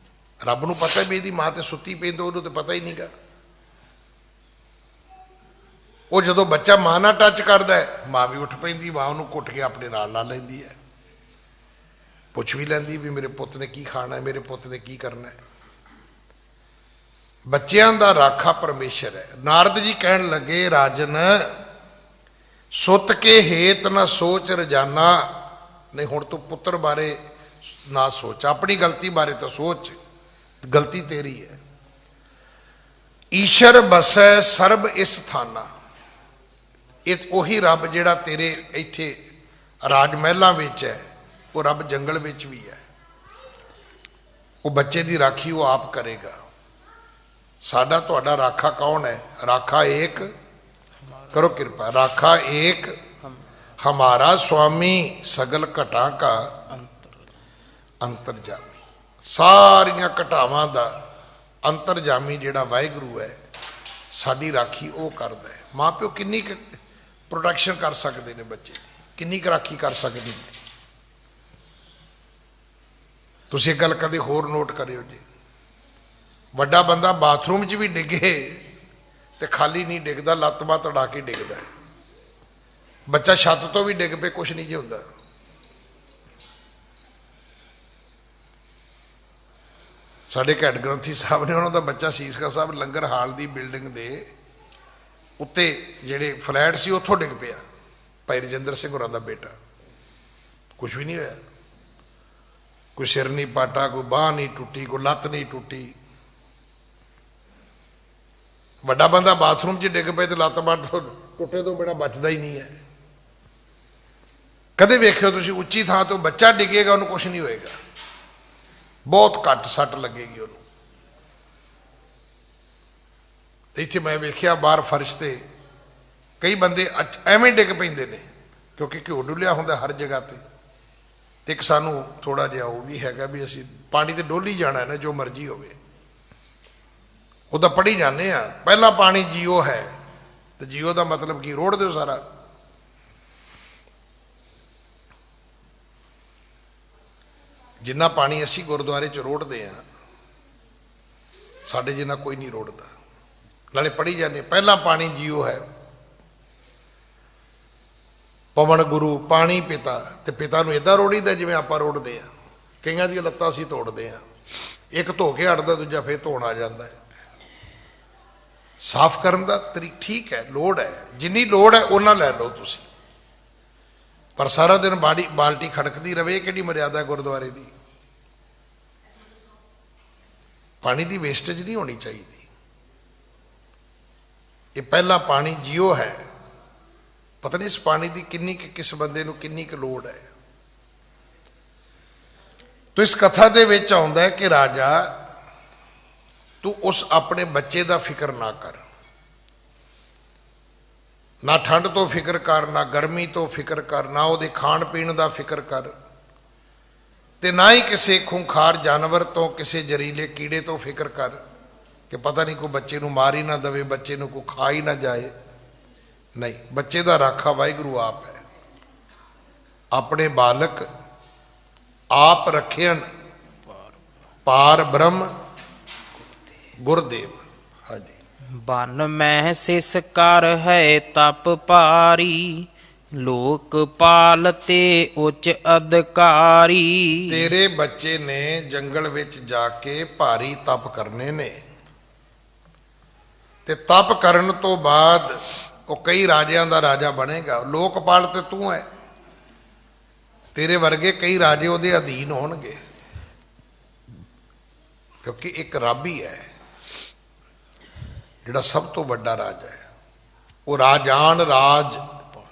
A: ਰੱਬ ਨੂੰ ਪਤਾ ਵੀ ਇਹਦੀ ਮਾਂ ਤੇ ਸੁੱਤੀ ਪਈ, ਤਾਂ ਉਹਨੂੰ ਤਾਂ ਪਤਾ ਹੀ ਨਹੀਂਗਾ। ਉਹ ਜਦੋਂ ਬੱਚਾ ਮਾਂ ਨਾਲ ਟੱਚ ਕਰਦਾ ਹੈ, ਮਾਂ ਵੀ ਉੱਠ ਪੈਂਦੀ, ਮਾਂ ਉਹਨੂੰ ਘੁੱਟ ਕੇ ਆਪਣੇ ਨਾਲ ਲਾ ਲੈਂਦੀ ਹੈ, ਪੁੱਛ ਵੀ ਲੈਂਦੀ ਵੀ ਮੇਰੇ ਪੁੱਤ ਨੇ ਕੀ ਖਾਣਾ ਹੈ, ਮੇਰੇ ਪੁੱਤ ਨੇ ਕੀ ਕਰਨਾ ਹੈ। ਬੱਚਿਆਂ ਦਾ ਰਾਖਾ ਪਰਮੇਸ਼ਰ ਹੈ। ਨਾਰਦ ਜੀ ਕਹਿਣ ਲੱਗੇ ਰਾਜਨ ਸੁੱਤ ਕੇ ਹੇਤ ਨਾ ਸੋਚ ਰਜਾਨਾ। ਨਹੀਂ, ਹੁਣ ਤੂੰ ਪੁੱਤਰ ਬਾਰੇ ਨਾ ਸੋਚ, ਆਪਣੀ ਗਲਤੀ ਬਾਰੇ ਤਾਂ ਸੋਚ, ਗਲਤੀ ਤੇਰੀ ਹੈ। ਈਸ਼ਰ ਬਸੈ ਸਰਬ ਇਸ ਥਾਨਾ। ਇਹ ਉਹੀ ਰੱਬ ਜਿਹੜਾ ਤੇਰੇ ਇੱਥੇ ਰਾਜ ਮਹਿਲਾਂ ਵਿੱਚ ਹੈ, ਉਹ ਰੱਬ ਜੰਗਲ ਵਿੱਚ ਵੀ ਹੈ। ਉਹ ਬੱਚੇ ਦੀ ਰਾਖੀ ਉਹ ਆਪ ਕਰੇਗਾ। ਸਾਡਾ ਤੁਹਾਡਾ ਰਾਖਾ ਕੌਣ ਹੈ? ਰਾਖਾ ਏਕ, ਕਰੋ ਕਿਰਪਾ, ਰਾਖਾ ਏਕ ਹਮਾਰਾ ਸੁਆਮੀ ਸਗਲ ਘਟਾਂ ਕਾ ਅੰਤਰਜਾਮੀ। ਸਾਰੀਆਂ ਘਟਾਵਾਂ ਦਾ ਅੰਤਰਜਾਮੀ ਜਿਹੜਾ ਵਾਹਿਗੁਰੂ ਹੈ, ਸਾਡੀ ਰਾਖੀ ਉਹ ਕਰਦਾ ਹੈ। ਮਾਂ ਪਿਓ ਕਿੰਨੀ ਕੁ ਪ੍ਰੋਟੈਕਸ਼ਨ ਕਰ ਸਕਦੇ ਨੇ ਬੱਚੇ ਦੀ, ਕਿੰਨੀ ਕੁ ਰਾਖੀ ਕਰ ਸਕਦੇ ਨੇ? ਤੁਸੀਂ ਇਹ ਗੱਲ ਕਦੇ ਹੋਰ ਨੋਟ ਕਰਿਓ ਜੀ, ਵੱਡਾ ਬੰਦਾ ਬਾਥਰੂਮ 'ਚ ਵੀ ਡਿੱਗੇ ਤੇ ਖਾਲੀ ਨਹੀਂ ਡਿੱਗਦਾ, ਲੱਤ ਬਾਤ ਅੜਾ ਕੇ ਡਿੱਗਦਾ। ਬੱਚਾ ਛੱਤ ਤੋਂ ਵੀ ਡਿੱਗ ਪਏ ਕੁਛ ਨਹੀਂ ਜੀ ਹੁੰਦਾ। ਸਾਡੇ ਘੈਂਟ ਗ੍ਰੰਥੀ ਸਾਹਿਬ ਨੇ, ਉਹਨਾਂ ਦਾ ਬੱਚਾ ਸੀਸਕਾ ਸਾਹਿਬ ਲੰਗਰ ਹਾਲ ਦੀ ਬਿਲਡਿੰਗ ਦੇ ਉੱਤੇ ਜਿਹੜੇ ਫਲੈਟ ਸੀ ਉੱਥੋਂ ਡਿੱਗ ਪਿਆ। ਭਾਈ ਰਜਿੰਦਰ ਸਿੰਘ ਹੋਰਾਂ ਦਾ ਬੇਟਾ, ਕੁਛ ਵੀ ਨਹੀਂ ਹੋਇਆ, ਕੋਈ ਸਿਰ ਨਹੀਂ ਪਾਟਾ, ਕੋਈ ਬਾਂਹ ਨਹੀਂ ਟੁੱਟੀ, ਕੋਈ ਲੱਤ ਨਹੀਂ ਟੁੱਟੀ। ਵੱਡਾ ਬੰਦਾ ਬਾਥਰੂਮ 'ਚ ਡਿੱਗ ਪਏ ਤੇ ਲੱਤ ਬਾਂਹ ਟੁੱਟੇ ਤੋਂ ਬਿਨਾਂ ਬਚਦਾ ਹੀ ਨਹੀਂ ਹੈ। ਕਦੇ ਵੇਖਿਓ ਤੁਸੀਂ ਉੱਚੀ ਥਾਂ ਤੋਂ ਬੱਚਾ ਡਿੱਗੇਗਾ ਉਹਨੂੰ ਕੁਛ ਨਹੀਂ ਹੋਏਗਾ, ਬਹੁਤ ਘੱਟ ਸੱਟ ਲੱਗੇਗੀ ਉਹਨੂੰ। ਤੇ ਇੱਥੇ ਮੈਂ ਵੇਖਿਆ ਬਾਹਰ ਫਰਸ਼ ਤੇ ਕਈ ਬੰਦੇ ਐਵੇਂ ਡਿੱਗ ਪੈਂਦੇ ਨੇ ਕਿਉਂਕਿ ਘਿਓ ਡੁੱਲਿਆ ਹੁੰਦਾ ਹਰ ਜਗ੍ਹਾ ਤੇ। ਇੱਕ ਸਾਨੂੰ ਥੋੜਾ ਜਿਹਾ ਉਹ ਵੀ ਹੈਗਾ ਵੀ ਅਸੀਂ ਪਾਣੀ ਤੇ ਡੋਲੀ ਜਾਣਾ ਹੈ ਨਾ, ਜੋ ਮਰਜ਼ੀ ਹੋਵੇ। ਉਹ ਤਾਂ ਪੜ੍ਹੀ ਜਾਂਦੇ ਆ, ਪਹਿਲਾ ਪਾਣੀ ਜੀਓ ਹੈ, ਤੇ ਜੀਓ ਦਾ ਮਤਲਬ ਕੀ? ਰੋੜ ਦਿਓ ਸਾਰਾ। ਜਿੰਨਾ ਪਾਣੀ ਅਸੀਂ ਗੁਰਦੁਆਰੇ 'ਚ ਰੋੜਦੇ ਆ, ਸਾਡੇ ਜਿੰਨਾ ਕੋਈ ਨਹੀਂ ਰੋੜਦਾ। ਨਾਲੇ ਪੜ੍ਹੀ ਜਾਂਦੇ, ਪਹਿਲਾ ਪਾਣੀ ਜੀਓ ਹੈ, ਪਵਨ ਗੁਰੂ ਪਾਣੀ ਪਿਤਾ। ਤੇ ਪਿਤਾ ਨੂੰ ਇਦਾਂ ਰੋੜੀਦਾ ਜਿਵੇਂ ਆਪਾਂ ਰੋੜਦੇ ਆ। ਕਈਆਂ ਦੀਆਂ ਲੱਤਾਂ ਅਸੀਂ ਤੋੜਦੇ ਆ, ਇੱਕ ਧੋ ਕੇ ਹਟਦਾ, ਦੂਜਾ ਫੇਰ ਧੋਣ ਆ ਜਾਂਦਾ ਹੈ। ਸਾਫ਼ ਕਰਨ ਦਾ ਤਰੀਕਾ ਠੀਕ ਹੈ, ਲੋੜ ਹੈ, ਜਿੰਨੀ ਲੋੜ ਹੈ ਉਹਨਾਂ ਲੈ ਲਓ ਤੁਸੀਂ, ਪਰ ਸਾਰਾ ਦਿਨ ਬਾਲਟੀ ਖੜਕਦੀ ਰਵੇ, ਕਿਹੜੀ ਮਰਿਆਦਾ ਗੁਰਦੁਆਰੇ ਦੀ? ਪਾਣੀ ਦੀ ਵੇਸਟੇਜ ਨਹੀਂ ਹੋਣੀ ਚਾਹੀਦੀ। ਇਹ ਪਹਿਲਾ ਪਾਣੀ ਜੀਓ ਹੈ। ਪਤਾ ਨਹੀਂ ਇਸ ਪਾਣੀ ਦੀ ਕਿੰਨੀ ਕਿਸ ਬੰਦੇ ਨੂੰ ਕਿੰਨੀ ਕੁ ਲੋੜ ਹੈ। ਤੋ ਇਸ ਕਥਾ ਦੇ ਵਿੱਚ ਆਉਂਦਾ ਹੈ ਕਿ ਰਾਜਾ, ਤੂੰ ਉਸ ਆਪਣੇ ਬੱਚੇ ਦਾ ਫਿਕਰ ਨਾ ਕਰ, ਨਾ ਠੰਡ ਤੋਂ ਫਿਕਰ ਕਰ, ਨਾ ਗਰਮੀ ਤੋਂ ਫਿਕਰ ਕਰ, ਨਾ ਉਹਦੇ ਖਾਣ ਪੀਣ ਦਾ ਫਿਕਰ ਕਰ, ਤੇ ਨਾ ਹੀ ਕਿਸੇ ਖੂੰਖਾਰ ਜਾਨਵਰ ਤੋਂ, ਕਿਸੇ ਜ਼ਹਿਰੀਲੇ ਕੀੜੇ ਤੋਂ ਫਿਕਰ ਕਰ ਕਿ ਪਤਾ ਨਹੀਂ ਕੋਈ ਬੱਚੇ ਨੂੰ ਮਾਰ ਹੀ ਨਾ ਦੇਵੇ, ਬੱਚੇ ਨੂੰ ਕੋਈ ਖਾ ਹੀ ਨਾ ਜਾਏ। ਨਹੀਂ, ਬੱਚੇ ਦਾ ਰਾਖਾ ਵਾਹਿਗੁਰੂ ਆਪ ਹੈ। ਆਪਣੇ ਬਾਲਕ ਆਪ ਰੱਖਿਅਨ, ਪਾਰ ਬ੍ਰਹਮ ਗੁਰਦੇਵ। ਹਾਂਜੀ।
B: ਬਨ ਮਹਿ ਸਿਸ ਕਰ ਹੈ ਤਪ ਭਾਰੀ, ਲੋਕ ਪਾਲ ਤੇ ਉੱਚ ਅਧਿਕਾਰੀ।
A: ਤੇਰੇ ਬੱਚੇ ਨੇ ਜੰਗਲ ਵਿੱਚ ਜਾ ਕੇ ਭਾਰੀ ਤਪ ਕਰਨੇ ਨੇ, ਤੇ ਤਪ ਕਰਨ ਤੋਂ ਬਾਅਦ ਉਹ ਕਈ ਰਾਜਿਆਂ ਦਾ ਰਾਜਾ ਬਣੇਗਾ। ਲੋਕਪਾਲ ਤੇ ਤੂੰ ਹੈ, ਤੇਰੇ ਵਰਗੇ ਕਈ ਰਾਜੇ ਉਹਦੇ ਅਧੀਨ ਹੋਣਗੇ, ਕਿਉਂਕਿ ਇੱਕ ਰੱਬ ਹੀ ਹੈ ਜਿਹੜਾ ਸਭ ਤੋਂ ਵੱਡਾ ਰਾਜਾ ਹੈ। ਉਹ ਰਾਜਾਨ ਰਾਜ,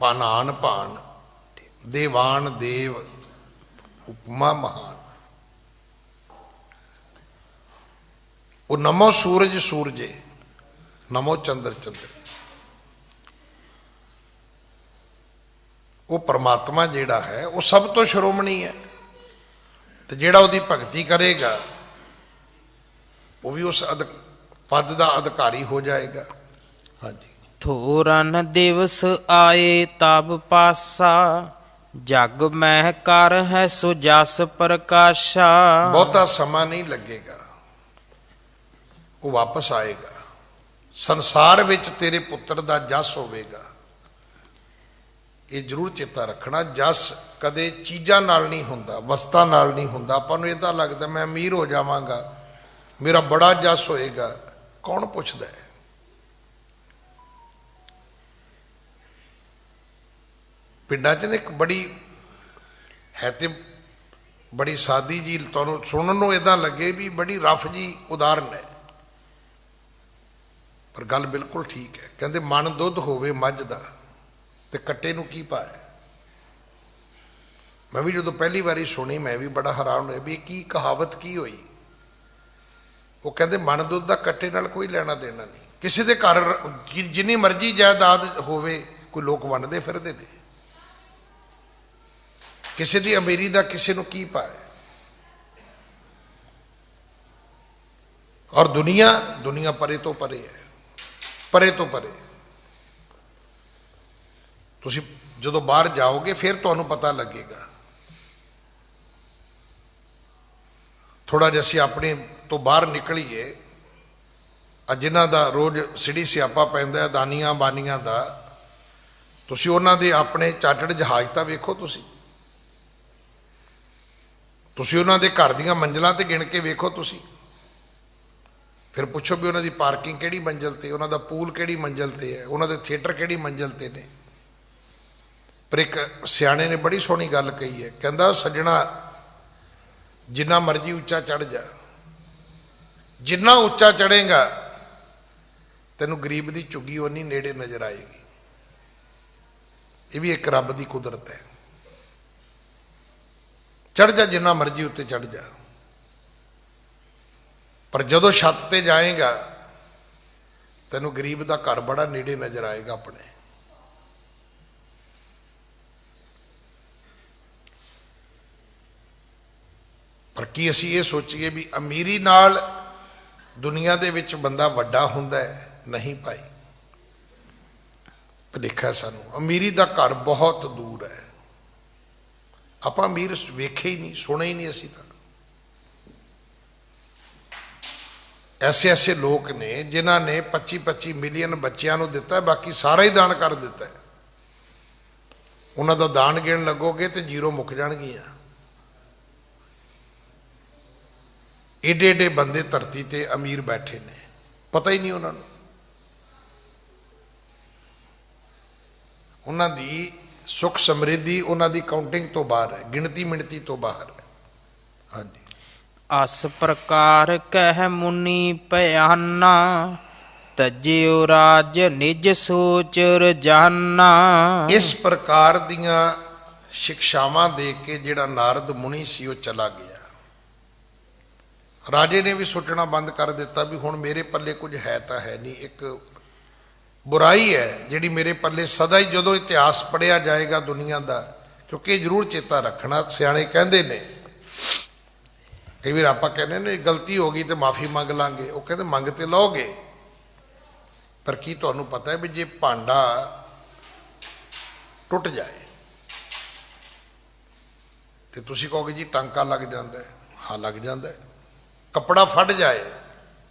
A: ਭਾਨਾਨ ਭਾਨ, ਦੇਵਾਨ ਦੇਵ, ਉਪਮਾ ਮਹਾਨ। ਉਹ ਨਮੋ ਸੂਰਜ ਸੂਰਜੇ, ਨਮੋ ਚੰਦਰ ਚੰਦਰ। ਉਹ ਪਰਮਾਤਮਾ ਜਿਹੜਾ ਹੈ ਉਹ ਸਭ ਤੋਂ ਸ਼੍ਰੋਮਣੀ ਹੈ, ਤੇ ਜਿਹੜਾ ਉਹਦੀ ਭਗਤੀ ਕਰੇਗਾ ਉਹ ਵੀ ਉਸ ਪਦ ਦਾ ਅਧਿਕਾਰੀ ਹੋ ਜਾਏਗਾ। ਹਾਂਜੀ।
B: ਥੋਰਨ ਦਿਵਸ ਆਏ ਤਬ ਪਾਸਾ, ਜਗ ਮਹਿ ਕਰ ਹੈ ਸੋ ਜਸ ਪ੍ਰਕਾਸ਼ਾ।
A: ਬਹੁਤਾ ਸਮਾਂ ਨਹੀਂ ਲੱਗੇਗਾ, ਉਹ ਵਾਪਸ ਆਏਗਾ। ਸੰਸਾਰ ਵਿੱਚ ਤੇਰੇ ਪੁੱਤਰ ਦਾ ਜਸ ਹੋਵੇਗਾ। ਇਹ ਜ਼ਰੂਰ ਚੇਤਾ ਰੱਖਣਾ, ਜਸ ਕਦੇ ਚੀਜ਼ਾਂ ਨਾਲ ਨਹੀਂ ਹੁੰਦਾ, ਵਸਤਾਂ ਨਾਲ ਨਹੀਂ ਹੁੰਦਾ। ਆਪਾਂ ਨੂੰ ਇੱਦਾਂ ਲੱਗਦਾ ਮੈਂ ਅਮੀਰ ਹੋ ਜਾਵਾਂਗਾ, ਮੇਰਾ ਬੜਾ ਜਸ ਹੋਏਗਾ। ਕੌਣ ਪੁੱਛਦਾ ਹੈ? ਪਿੰਡਾਂ 'ਚ ਨਾ ਇੱਕ ਬੜੀ ਹੈ ਤੇ ਬੜੀ ਸਾਦੀ ਜੀ, ਤੁਹਾਨੂੰ ਸੁਣਨ ਨੂੰ ਇੱਦਾਂ ਲੱਗੇ ਵੀ ਬੜੀ ਰਫ ਜੀ ਉਦਾਹਰਨ ਹੈ, ਪਰ ਗੱਲ ਬਿਲਕੁਲ ਠੀਕ ਹੈ। ਕਹਿੰਦੇ ਮਨ ਦੁੱਧ ਹੋਵੇ ਮੱਝ ਦਾ, ਤੇ ਕੱਟੇ ਨੂੰ ਕੀ ਪਾਇਆ। ਮੈਂ ਵੀ ਜਦੋਂ ਪਹਿਲੀ ਵਾਰੀ ਸੁਣੀ ਮੈਂ ਵੀ ਬੜਾ ਹੈਰਾਨ ਹੋਇਆ ਵੀ ਇਹ ਕੀ ਕਹਾਵਤ ਕੀ ਹੋਈ। ਉਹ ਕਹਿੰਦੇ ਮਨ ਦੁੱਧ ਦਾ ਕੱਟੇ ਨਾਲ ਕੋਈ ਲੈਣਾ ਦੇਣਾ ਨਹੀਂ। ਕਿਸੇ ਦੇ ਘਰ ਜਿੰਨੀ ਮਰਜ਼ੀ ਜਾਇਦਾਦ ਹੋਵੇ, ਕੋਈ ਲੋਕ ਵੰਡਦੇ ਫਿਰਦੇ ਨੇ, ਕਿਸੇ ਦੀ ਅਮੀਰੀ ਦਾ ਕਿਸੇ ਨੂੰ ਕੀ ਪਾਇਆ। ਔਰ ਦੁਨੀਆ ਪਰੇ ਤੋਂ ਪਰੇ ਹੈ, ਪਰੇ ਤੋਂ ਪਰੇ। ਤੁਸੀਂ ਜਦੋਂ ਬਾਹਰ ਜਾਓਗੇ ਫਿਰ ਤੁਹਾਨੂੰ ਪਤਾ ਲੱਗੇਗਾ। ਥੋੜਾ ਜਿਹਾ ਅਸੀਂ ਆਪਣੇ ਤੋਂ ਬਾਹਰ ਨਿਕਲੀਏ। ਜਿਨ੍ਹਾਂ ਦਾ ਰੋਜ਼ ਸਿੜੀ ਸਿਆਪਾ ਪੈਂਦਾ ਹੈ ਦਾਨੀਆਂ ਬਾਨੀਆਂ ਦਾ, ਤੁਸੀਂ ਉਹਨਾਂ ਦੇ ਆਪਣੇ ਚਾਰਟਰਡ ਜਹਾਜ਼ ਤਾਂ ਵੇਖੋ। ਤੁਸੀਂ ਉਹਨਾਂ ਦੇ ਘਰ ਦੀਆਂ ਮੰਜ਼ਲਾਂ ਤੇ ਗਿਣ ਕੇ ਵੇਖੋ। ਤੁਸੀਂ ਫਿਰ ਪੁੱਛੋ ਵੀ ਉਹਨਾਂ ਦੀ ਪਾਰਕਿੰਗ ਕਿਹੜੀ ਮੰਜ਼ਲ ਤੇ, ਉਹਨਾਂ ਦਾ ਪੂਲ ਕਿਹੜੀ ਮੰਜ਼ਲ ਤੇ ਹੈ, ਉਹਨਾਂ ਦੇ ਥੀਏਟਰ ਕਿਹੜੀ ਮੰਜ਼ਲ ਤੇ ਨੇ। ਪਰ ਇੱਕ ਸਿਆਣੇ ਨੇ ਬੜੀ ਸੋਹਣੀ ਗੱਲ ਕਹੀ ਹੈ, ਕਹਿੰਦਾ ਸੱਜਣਾ ਜਿੰਨਾ ਮਰਜ਼ੀ ਉੱਚਾ ਚੜ੍ਹ ਜਾ, ਜਿੰਨਾ ਉੱਚਾ ਚੜ੍ਹੇਗਾ ਤੈਨੂੰ ਗਰੀਬ ਦੀ ਝੁੱਗੀ ਓਨੀ ਨੇੜੇ ਨਜ਼ਰ ਆਏਗੀ। ਇਹ ਵੀ ਇੱਕ ਰੱਬ ਦੀ ਕੁਦਰਤ ਹੈ। ਚੜ੍ਹ ਜਾ ਜਿੰਨਾ ਮਰਜ਼ੀ ਉੱਤੇ ਚੜ੍ਹ ਜਾ, ਪਰ ਜਦੋਂ ਛੱਤ ਤੇ ਜਾਏਗਾ ਤੈਨੂੰ ਗਰੀਬ ਦਾ ਘਰ ਬੜਾ ਨੇੜੇ ਨਜ਼ਰ ਆਏਗਾ ਆਪਣੇ। ਪਰ ਕੀ ਅਸੀਂ ਇਹ ਸੋਚੀਏ ਵੀ ਅਮੀਰੀ ਨਾਲ ਦੁਨੀਆ ਦੇ ਵਿੱਚ ਬੰਦਾ ਵੱਡਾ ਹੁੰਦਾ ਹੈ? ਨਹੀਂ ਭਾਈ, ਭੁਲੇਖਾ ਸਾਨੂੰ। ਅਮੀਰੀ ਦਾ ਘਰ ਬਹੁਤ ਦੂਰ ਹੈ। ਆਪਾਂ ਅਮੀਰ ਵੇਖੇ ਹੀ ਨਹੀਂ, ਸੁਣੇ ਹੀ ਨਹੀਂ ਅਸੀਂ ਤਾਂ। ਐਸੇ ਐਸੇ ਲੋਕ ਨੇ ਜਿਨ੍ਹਾਂ ਨੇ 25-25 ਮਿਲੀਅਨ ਬੱਚਿਆਂ ਨੂੰ ਦਿੱਤਾ, ਬਾਕੀ ਸਾਰਾ ਹੀ ਦਾਨ ਕਰ ਦਿੱਤਾ। ਉਹਨਾਂ ਦਾ ਦਾਨ ਗਿਣ ਲੱਗੋਗੇ ਤੇ ਜ਼ੀਰੋ ਮੁੱਕ ਜਾਣਗੀਆਂ। ਏਡੇ ਏਡੇ ਬੰਦੇ ਧਰਤੀ ਤੇ ਅਮੀਰ ਬੈਠੇ ਨੇ, ਪਤਾ ਹੀ ਨਹੀਂ ਉਹਨਾਂ ਨੂੰ। ਉਹਨਾਂ ਦੀ ਸੁੱਖ ਸਮਰਿੱਧੀ ਉਹਨਾਂ ਦੀ ਕਾਊਂਟਿੰਗ ਤੋਂ ਬਾਹਰ ਹੈ, ਗਿਣਤੀ ਮਿਣਤੀ ਤੋਂ ਬਾਹਰ ਹੈ। ਹਾਂਜੀ।
B: ਅਸ ਪ੍ਰਕਾਰ ਕਹਿ ਮੁਨੀ ਭਿਆਨਾ, ਤਜਿਓ ਰਾਜ ਨਿਜ ਸੋਚ ਰਜਾਨਾ।
A: ਇਸ ਪ੍ਰਕਾਰ ਦੀਆਂ ਸਿੱਖਿਆਵਾਂ ਦੇ ਕੇ ਜਿਹੜਾ ਨਾਰਦ ਮੁਨੀ ਸੀ ਉਹ ਚਲਾ ਗਿਆ। ਰਾਜੇ ਨੇ ਵੀ ਸੋਚਣਾ ਬੰਦ ਕਰ ਦਿੱਤਾ ਵੀ ਹੁਣ ਮੇਰੇ ਪੱਲੇ ਕੁਝ ਹੈ ਤਾਂ ਹੈ ਨਹੀਂ, ਇੱਕ ਬੁਰਾਈ ਹੈ ਜਿਹੜੀ ਮੇਰੇ ਪੱਲੇ ਸਦਾ ਹੀ, ਜਦੋਂ ਇਤਿਹਾਸ ਪੜ੍ਹਿਆ ਜਾਏਗਾ ਦੁਨੀਆ ਦਾ, ਕਿਉਂਕਿ ਇਹ ਜ਼ਰੂਰ ਚੇਤਾ ਰੱਖਣਾ। ਸਿਆਣੇ ਕਹਿੰਦੇ ਨੇ, ਕਈ ਵਾਰ ਆਪਾਂ ਕਹਿੰਦੇ ਨੇ ਗਲਤੀ ਹੋ ਗਈ ਤੇ ਮਾਫੀ ਮੰਗ ਲਾਂਗੇ, ਉਹ ਕਹਿੰਦੇ ਮੰਗ ਤੇ ਲਓਗੇ, ਪਰ ਕੀ ਤੁਹਾਨੂੰ ਪਤਾ ਹੈ ਵੀ ਜੇ ਭਾਂਡਾ ਟੁੱਟ ਜਾਏ ਤੇ ਤੁਸੀਂ ਕਹੋਗੇ ਜੀ ਟਾਂਕਾ ਲੱਗ ਜਾਂਦਾ ਹੈ? ਹਾਂ, ਲੱਗ ਜਾਂਦਾ ਹੈ। ਕੱਪੜਾ ਫਟ ਜਾਏ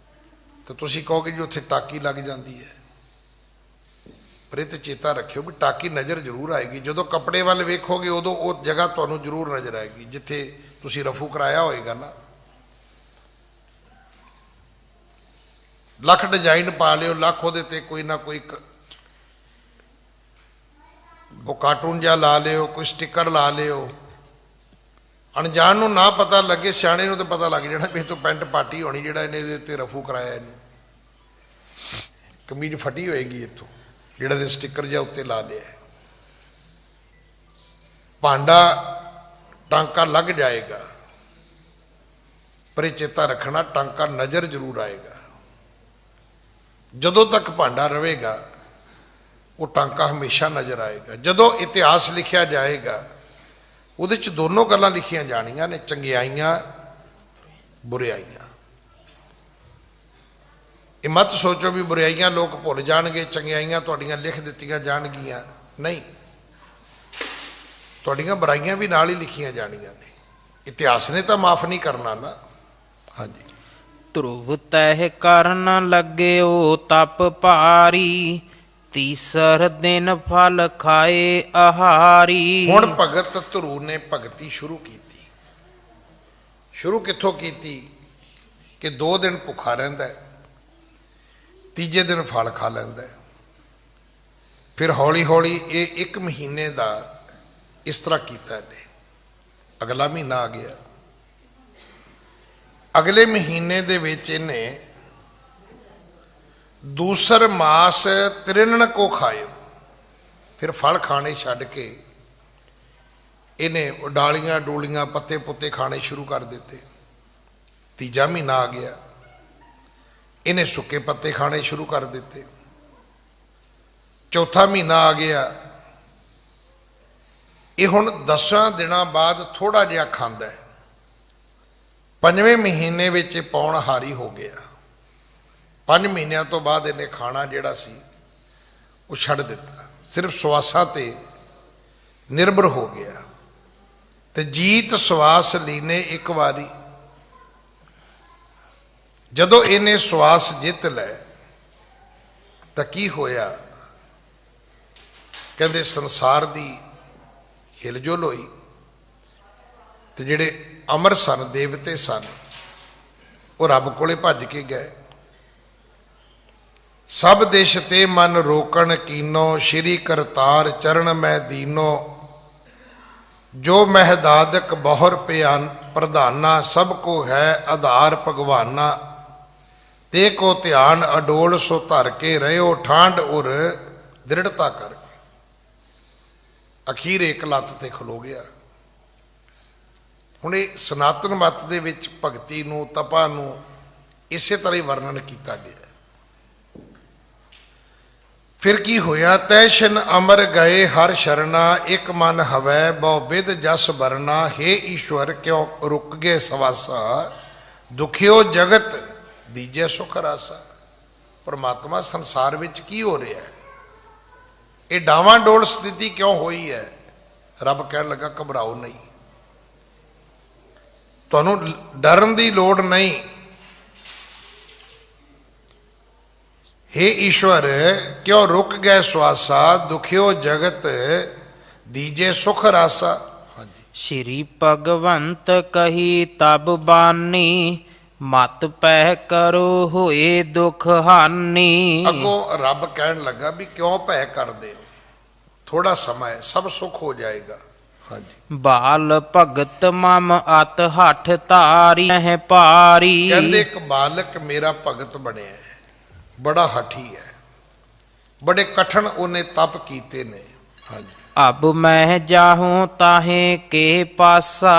A: ਤਾਂ ਤੁਸੀਂ ਕਹੋਗੇ ਜੀ ਉੱਥੇ ਟਾਕੀ ਲੱਗ ਜਾਂਦੀ ਹੈ। ਪਰ ਇਹ ਤੇ ਚੇਤਾ ਰੱਖਿਓ ਵੀ ਟਾਕੀ ਨਜ਼ਰ ਜ਼ਰੂਰ ਆਏਗੀ। ਜਦੋਂ ਕੱਪੜੇ ਵੱਲ ਵੇਖੋਗੇ ਉਦੋਂ ਉਹ ਜਗ੍ਹਾ ਤੁਹਾਨੂੰ ਜ਼ਰੂਰ ਨਜ਼ਰ ਆਏਗੀ ਜਿੱਥੇ ਤੁਸੀਂ ਰਫੂ ਕਰਾਇਆ ਹੋਏਗਾ ਨਾ। ਲੱਖ ਡਿਜ਼ਾਈਨ ਪਾ ਲਿਓ, ਲੱਖ ਉਹਦੇ ਤੇ ਕੋਈ ਨਾ ਕੋਈ ਉਹ ਕਾਰਟੂਨ ਜਿਹਾ ਲਾ ਲਿਓ, ਕੋਈ ਸਟਿੱਕਰ ਲਾ ਲਿਓ। ਅਣਜਾਣ ਨੂੰ ਨਾ ਪਤਾ ਲੱਗੇ, ਸਿਆਣੇ ਨੂੰ ਤਾਂ ਪਤਾ ਲੱਗ ਜਾਣਾ ਵੀ ਇਹ ਤੋਂ ਪੈਂਟ ਪਾਟੀ ਹੋਣੀ ਜਿਹੜਾ ਇਹਨੇ ਇਹਦੇ ਉੱਤੇ ਰਫੂ ਕਰਾਇਆ। ਇਹਨੂੰ ਕਮੀਜ਼ ਫਟੀ ਹੋਏਗੀ ਇੱਥੋਂ, ਜਿਹੜਾ ਦੇ ਸਟਿੱਕਰ ਜਿਹਾ ਉੱਤੇ ਲਾ ਲਿਆ। ਭਾਂਡਾ ਟਾਂਕਾ ਲੱਗ ਜਾਏਗਾ, ਪਰ ਇਹ ਚੇਤਾ ਰੱਖਣਾ ਟਾਂਕਾ ਨਜ਼ਰ ਜ਼ਰੂਰ ਆਏਗਾ। ਜਦੋਂ ਤੱਕ ਭਾਂਡਾ ਰਹੇਗਾ ਉਹ ਟਾਂਕਾ ਹਮੇਸ਼ਾ ਨਜ਼ਰ ਆਏਗਾ। ਜਦੋਂ ਇਤਿਹਾਸ ਲਿਖਿਆ ਜਾਏਗਾ ਉਹਦੇ 'ਚ ਦੋਨੋਂ ਗੱਲਾਂ ਲਿਖੀਆਂ ਜਾਣੀਆਂ ਨੇ, ਚੰਗਿਆਈਆਂ ਬੁਰਿਆਈਆਂ। ਇਹ ਮਤ ਸੋਚੋ ਵੀ ਬੁਰਾਈਆਂ ਲੋਕ ਭੁੱਲ ਜਾਣਗੇ, ਚੰਗਿਆਈਆਂ ਤੁਹਾਡੀਆਂ ਲਿਖ ਦਿੱਤੀਆਂ ਜਾਣਗੀਆਂ। ਨਹੀਂ, ਤੁਹਾਡੀਆਂ ਬੁਰਾਈਆਂ ਵੀ ਨਾਲ ਹੀ ਲਿਖੀਆਂ ਜਾਣੀਆਂ ਨੇ। ਇਤਿਹਾਸ ਨੇ ਤਾਂ ਮਾਫ ਨਹੀਂ ਕਰਨਾ ਨਾ। ਹਾਂਜੀ।
B: ਧਰੁਵ ਤਹਿ ਕਰਨ ਲੱਗਿਓ ਤਪ ਭਾਰੀ, ਤੀਸਰ ਦਿਨ ਫਲ ਖਾਏ ਆਹਾਰੀ।
A: ਹੁਣ ਭਗਤ ਧਰੂ ਨੇ ਭਗਤੀ ਸ਼ੁਰੂ ਕੀਤੀ। ਸ਼ੁਰੂ ਕਿੱਥੋਂ ਕੀਤੀ ਕਿ 2 ਦਿਨ ਭੁੱਖਾ ਰਹਿੰਦਾ, ਤੀਜੇ ਦਿਨ ਫਲ ਖਾ ਲੈਂਦਾ। ਫਿਰ ਹੌਲੀ ਹੌਲੀ ਇਹ 1 ਮਹੀਨੇ ਦਾ ਇਸ ਤਰ੍ਹਾਂ ਕੀਤਾ ਇਹਨੇ। ਅਗਲਾ ਮਹੀਨਾ ਆ ਗਿਆ, ਅਗਲੇ ਮਹੀਨੇ ਦੇ ਵਿੱਚ ਇਹਨੇ ਦੂਸਰ ਮਾਸ ਤ੍ਰਿਣਨ ਕੋ ਖਾਇਓ। ਫਿਰ ਫਲ ਖਾਣੇ ਛੱਡ ਕੇ ਇਹਨੇ ਡਾਲੀਆਂ ਡੋਲੀਆਂ ਪੱਤੇ ਪੁੱਤੇ ਖਾਣੇ ਸ਼ੁਰੂ ਕਰ ਦਿੱਤੇ। ਤੀਜਾ ਮਹੀਨਾ ਆ ਗਿਆ, ਇਹਨੇ ਸੁੱਕੇ ਪੱਤੇ ਖਾਣੇ ਸ਼ੁਰੂ ਕਰ ਦਿੱਤੇ। ਚੌਥਾ ਮਹੀਨਾ ਆ ਗਿਆ, ਇਹ ਹੁਣ 10 ਦਿਨਾਂ ਬਾਅਦ ਥੋੜਾ ਜਿਹਾ ਖਾਂਦਾ ਹੈ। 5ਵੇਂ ਮਹੀਨੇ ਵਿੱਚ ਪੌਣ ਹਾਰੀ ਹੋ ਗਿਆ। 5 ਮਹੀਨਿਆਂ ਤੋਂ ਬਾਅਦ ਇਹਨੇ ਖਾਣਾ ਜਿਹੜਾ ਸੀ ਉਹ ਛੱਡ ਦਿੱਤਾ, ਸਿਰਫ ਸਵਾਸਾਂ ਤੇ ਨਿਰਭਰ ਹੋ ਗਿਆ। ਤੇ ਜੀਤ ਸਵਾਸ ਲੀਨੇ ਇੱਕ ਵਾਰੀ। ਜਦੋਂ ਇਹਨੇ ਸਵਾਸ ਜਿੱਤ ਲੈ ਤਾਂ ਕੀ ਹੋਇਆ? ਕਹਿੰਦੇ ਸੰਸਾਰ ਦੀ ਹਿਲਜੁਲ ਹੋਈ ਤੇ ਜਿਹੜੇ ਅਮਰ ਸਨ, ਦੇਵਤੇ ਸਨ, ਉਹ ਰੱਬ ਕੋਲੇ ਭੱਜ ਕੇ ਗਏ। ਸਭ ਦੇਸ਼ ਤੇ ਮਨ ਰੋਕਣ ਕੀਨੋ, ਸ਼੍ਰੀ ਕਰਤਾਰ ਚਰਨ ਮੈਂ ਦੀਨੋ। ਜੋ ਮਹਿਦਾਦਕ ਬਹੁਰ ਪ੍ਰਧਾਨਾ, ਸਭ ਕੋ ਹੈ ਆਧਾਰ ਭਗਵਾਨਾ। ਤੇ ਕੋ ਧਿਆਨ ਅਡੋਲ ਸੋ ਧਰ ਕੇ ਰਹਿਓ, ਠਾਂਡ ਉਰ ਦ੍ਰਿੜਤਾ ਕਰਕੇ। ਅਖੀਰ ਇੱਕ ਲੱਤ ਤੇ ਖਲੋ ਗਿਆ। ਹੁਣ ਇਹ ਸਨਾਤਨ ਮਤ ਦੇ ਵਿੱਚ ਭਗਤੀ ਨੂੰ, ਤਪਾ ਨੂੰ ਇਸੇ ਤਰ੍ਹਾਂ ਹੀ ਵਰਣਨ ਕੀਤਾ ਗਿਆ। ਫਿਰ ਕੀ ਹੋਇਆ? ਤੈਸ਼ਨ ਅਮਰ ਗਏ ਹਰ ਸ਼ਰਨਾ, ਇੱਕ ਮਨ ਹਵੈ ਬਹੁ ਬਿਦ ਜਸ ਵਰਨਾ। ਹੇ ਈਸ਼ਵਰ ਕਿਉ ਰੁਕ ਗਏ ਸਵਾਸਾ, ਦੁਖਿਓ ਜਗਤ ਦੀਜੇ ਸੁਖ ਰਾਸਾ। ਪਰਮਾਤਮਾ ਸੰਸਾਰ ਵਿੱਚ ਕੀ ਹੋ ਰਿਹਾ ਹੈ, ਇਹ ਡਾਵਾਂਡੋਲ ਸਥਿਤੀ ਕਿਉਂ ਹੋਈ ਹੈ? ਰੱਬ ਕਹਿਣ ਲੱਗਾ ਘਬਰਾਓ ਨਹੀਂ, ਤੁਹਾਨੂੰ ਡਰਨ ਦੀ ਲੋੜ ਨਹੀਂ। हे ईश्वर क्यों रुक गए श्वासा, दुखियो जगत दीजे सुख रासा।
B: श्री भगवंत कही तब बानी, मत पह करो होए दुख हानि।
A: अगों रब कहन लगा भी क्यों भय कर दे, थोड़ा समय सब सुख हो जाएगा। हाँ जी।
B: बाल भगत मम अत हठ तारी है पारी।
A: कहंदे एक बालक मेरा भगत बने है, बड़ा हठी है, बड़े कठिन उन्हें तप कीते ने। हाँ जी।
B: अब मैं जाहूं ताहे के पासा,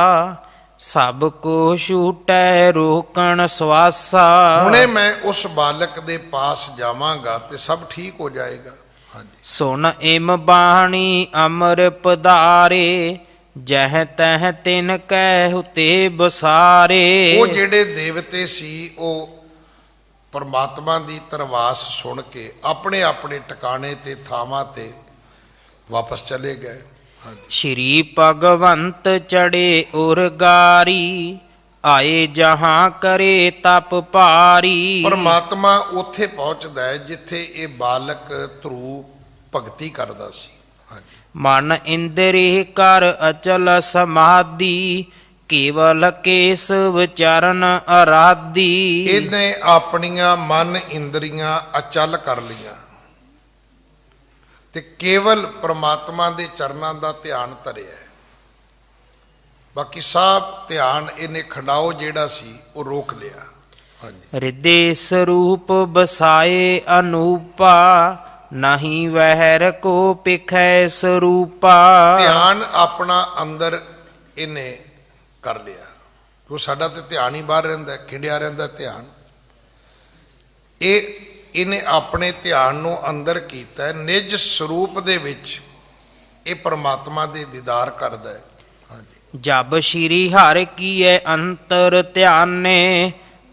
B: सब को छूटै रोकण स्वासा।
A: हुणे मैं उस बालक दे पास जावांगा ते सब ठीक हो जाएगा। हाँ जी।
B: सुन इम बाणी अमर पधारे, जह तह तिन कह ते बसारे।
A: वो जेड़े देवते सी ओ परमात्मा दी तरवास सुन के अपने अपने टिकाने ते थावां ते वापस चले गए। हाँ जी।
B: श्री भगवंत चढ़े उरगारी, आए जहां करे तप पारी।
A: परमात्मा उत्थे पहुंचदा है जिथे ये बालक ध्रुव भगती करदा सी। हाँ जी।
B: मन इंद्रिय कर अचल समाधि, केवल केशव चरण आराधी।
A: इन्हें अपनियां मन इंद्रियां अचल कर लिया ते केवल परमात्मा दे चरणां दा ध्यान धरिया। बाकी सब ध्यान इन्हें खंडाओ जेड़ा सी वो रोक लिया। हाँ जी।
B: हृदय स्वरूप बसाए अनूपा, नहीं वहर को पिखै स्वरूपा।
A: ध्यान अपना अंदर इन्हें कर लिया, वो साडा ते ध्यान ही बाहर रहिंदा, खिंडिया रहिंदा ध्यान। ये इन्हें अपने ध्यान नूं अंदर कीता है, निज स्वरूप दे विच ये परमात्मा दे दीदार करदा है। हाँ जी।
B: जब श्री हर कीए अंतर ध्याने,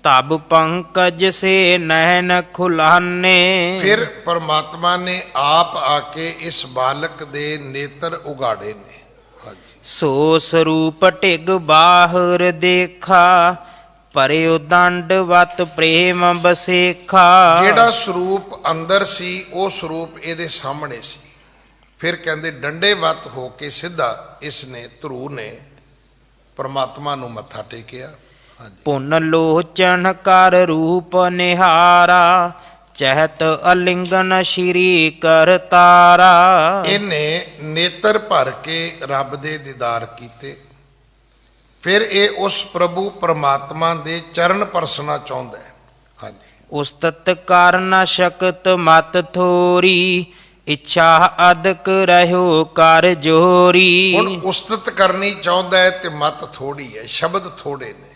B: तब पंकज से नैन खुलाने।
A: फिर परमात्मा ने आप आके इस बालक दे नेत्र उगाड़े ने।
B: सो स्वरूप टिग बाहर देखा, परियो दंडवत प्रेम बसेखा।
A: जेड़ा स्वरूप अंदर सी वो स्वरूप इहदे सामने सी। फिर कहंदे डंडेवत होके सीधा इसने ध्रुव ने परमात्मा नूं मत्था टेकिया। हाँ जी।
B: पुन लोचन कर रूप निहारा, चहत अलिंगन श्री करतारा।
A: इन्हें नेत्र भर के रब दे दीदार कीते। फिर ये उस प्रभु परमात्मा दे चरण परसना चाहुंदा है। हाँ जी।
B: उस्तत कर न शकत मत थोरी, इच्छा अदक रहो कर जोरी।
A: हुण उस्तत करनी चाहुंदा है ते मत थोड़ी है, शब्द थोड़े ने।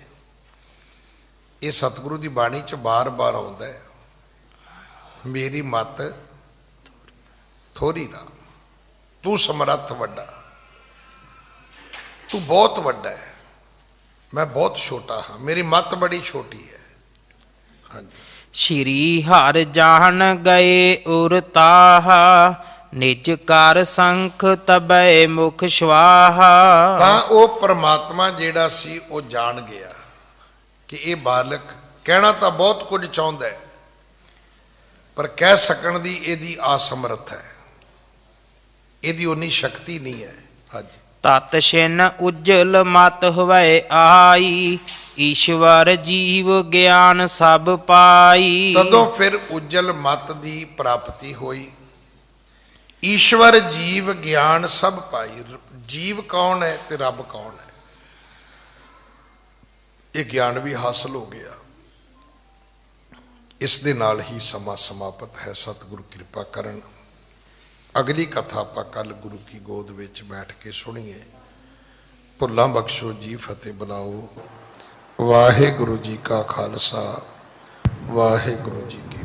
A: ये सतगुरु दी बाणी च बार बार आउंदा है, मेरी मत थोड़ी ना, तू समर्थ वड्डा, तू बहुत वड्डा है, मैं बहुत छोटा हाँ, मेरी मत बड़ी छोटी है। हाँ जी।
B: श्री हर जान गए उर ताहा, निज कार संख तबै मुख स्वाहा।
A: तां ओ परमात्मा जेड़ा सी ओ जान गया कि ये बालक कहना तो बहुत कुछ चाहुंदा है, पर कह सकण दी इहदी असमर्थ है, इहदी उन्नी शक्ति नहीं है। हाँ जी।
B: तत छिन उज्जल मत हुवै आई, ईश्वर जीव ज्ञान सब पाई।
A: तदों फिर उज्जल मत दी प्राप्ति होई, ईश्वर जीव ज्ञान सब पाई। जीव कौन है ते रब कौन है, ये ज्ञान भी हासिल हो गया। इस दे नाल ही समा समाप्त है। सतगुरु कृपा करन अगली कथा आपां कल गुरु की गोद विच बैठ के सुनिए। भुल्लां बख्शो जी, फतेह बुलाओ। वाहिगुरु जी का खालसा, वाहिगुरु जी की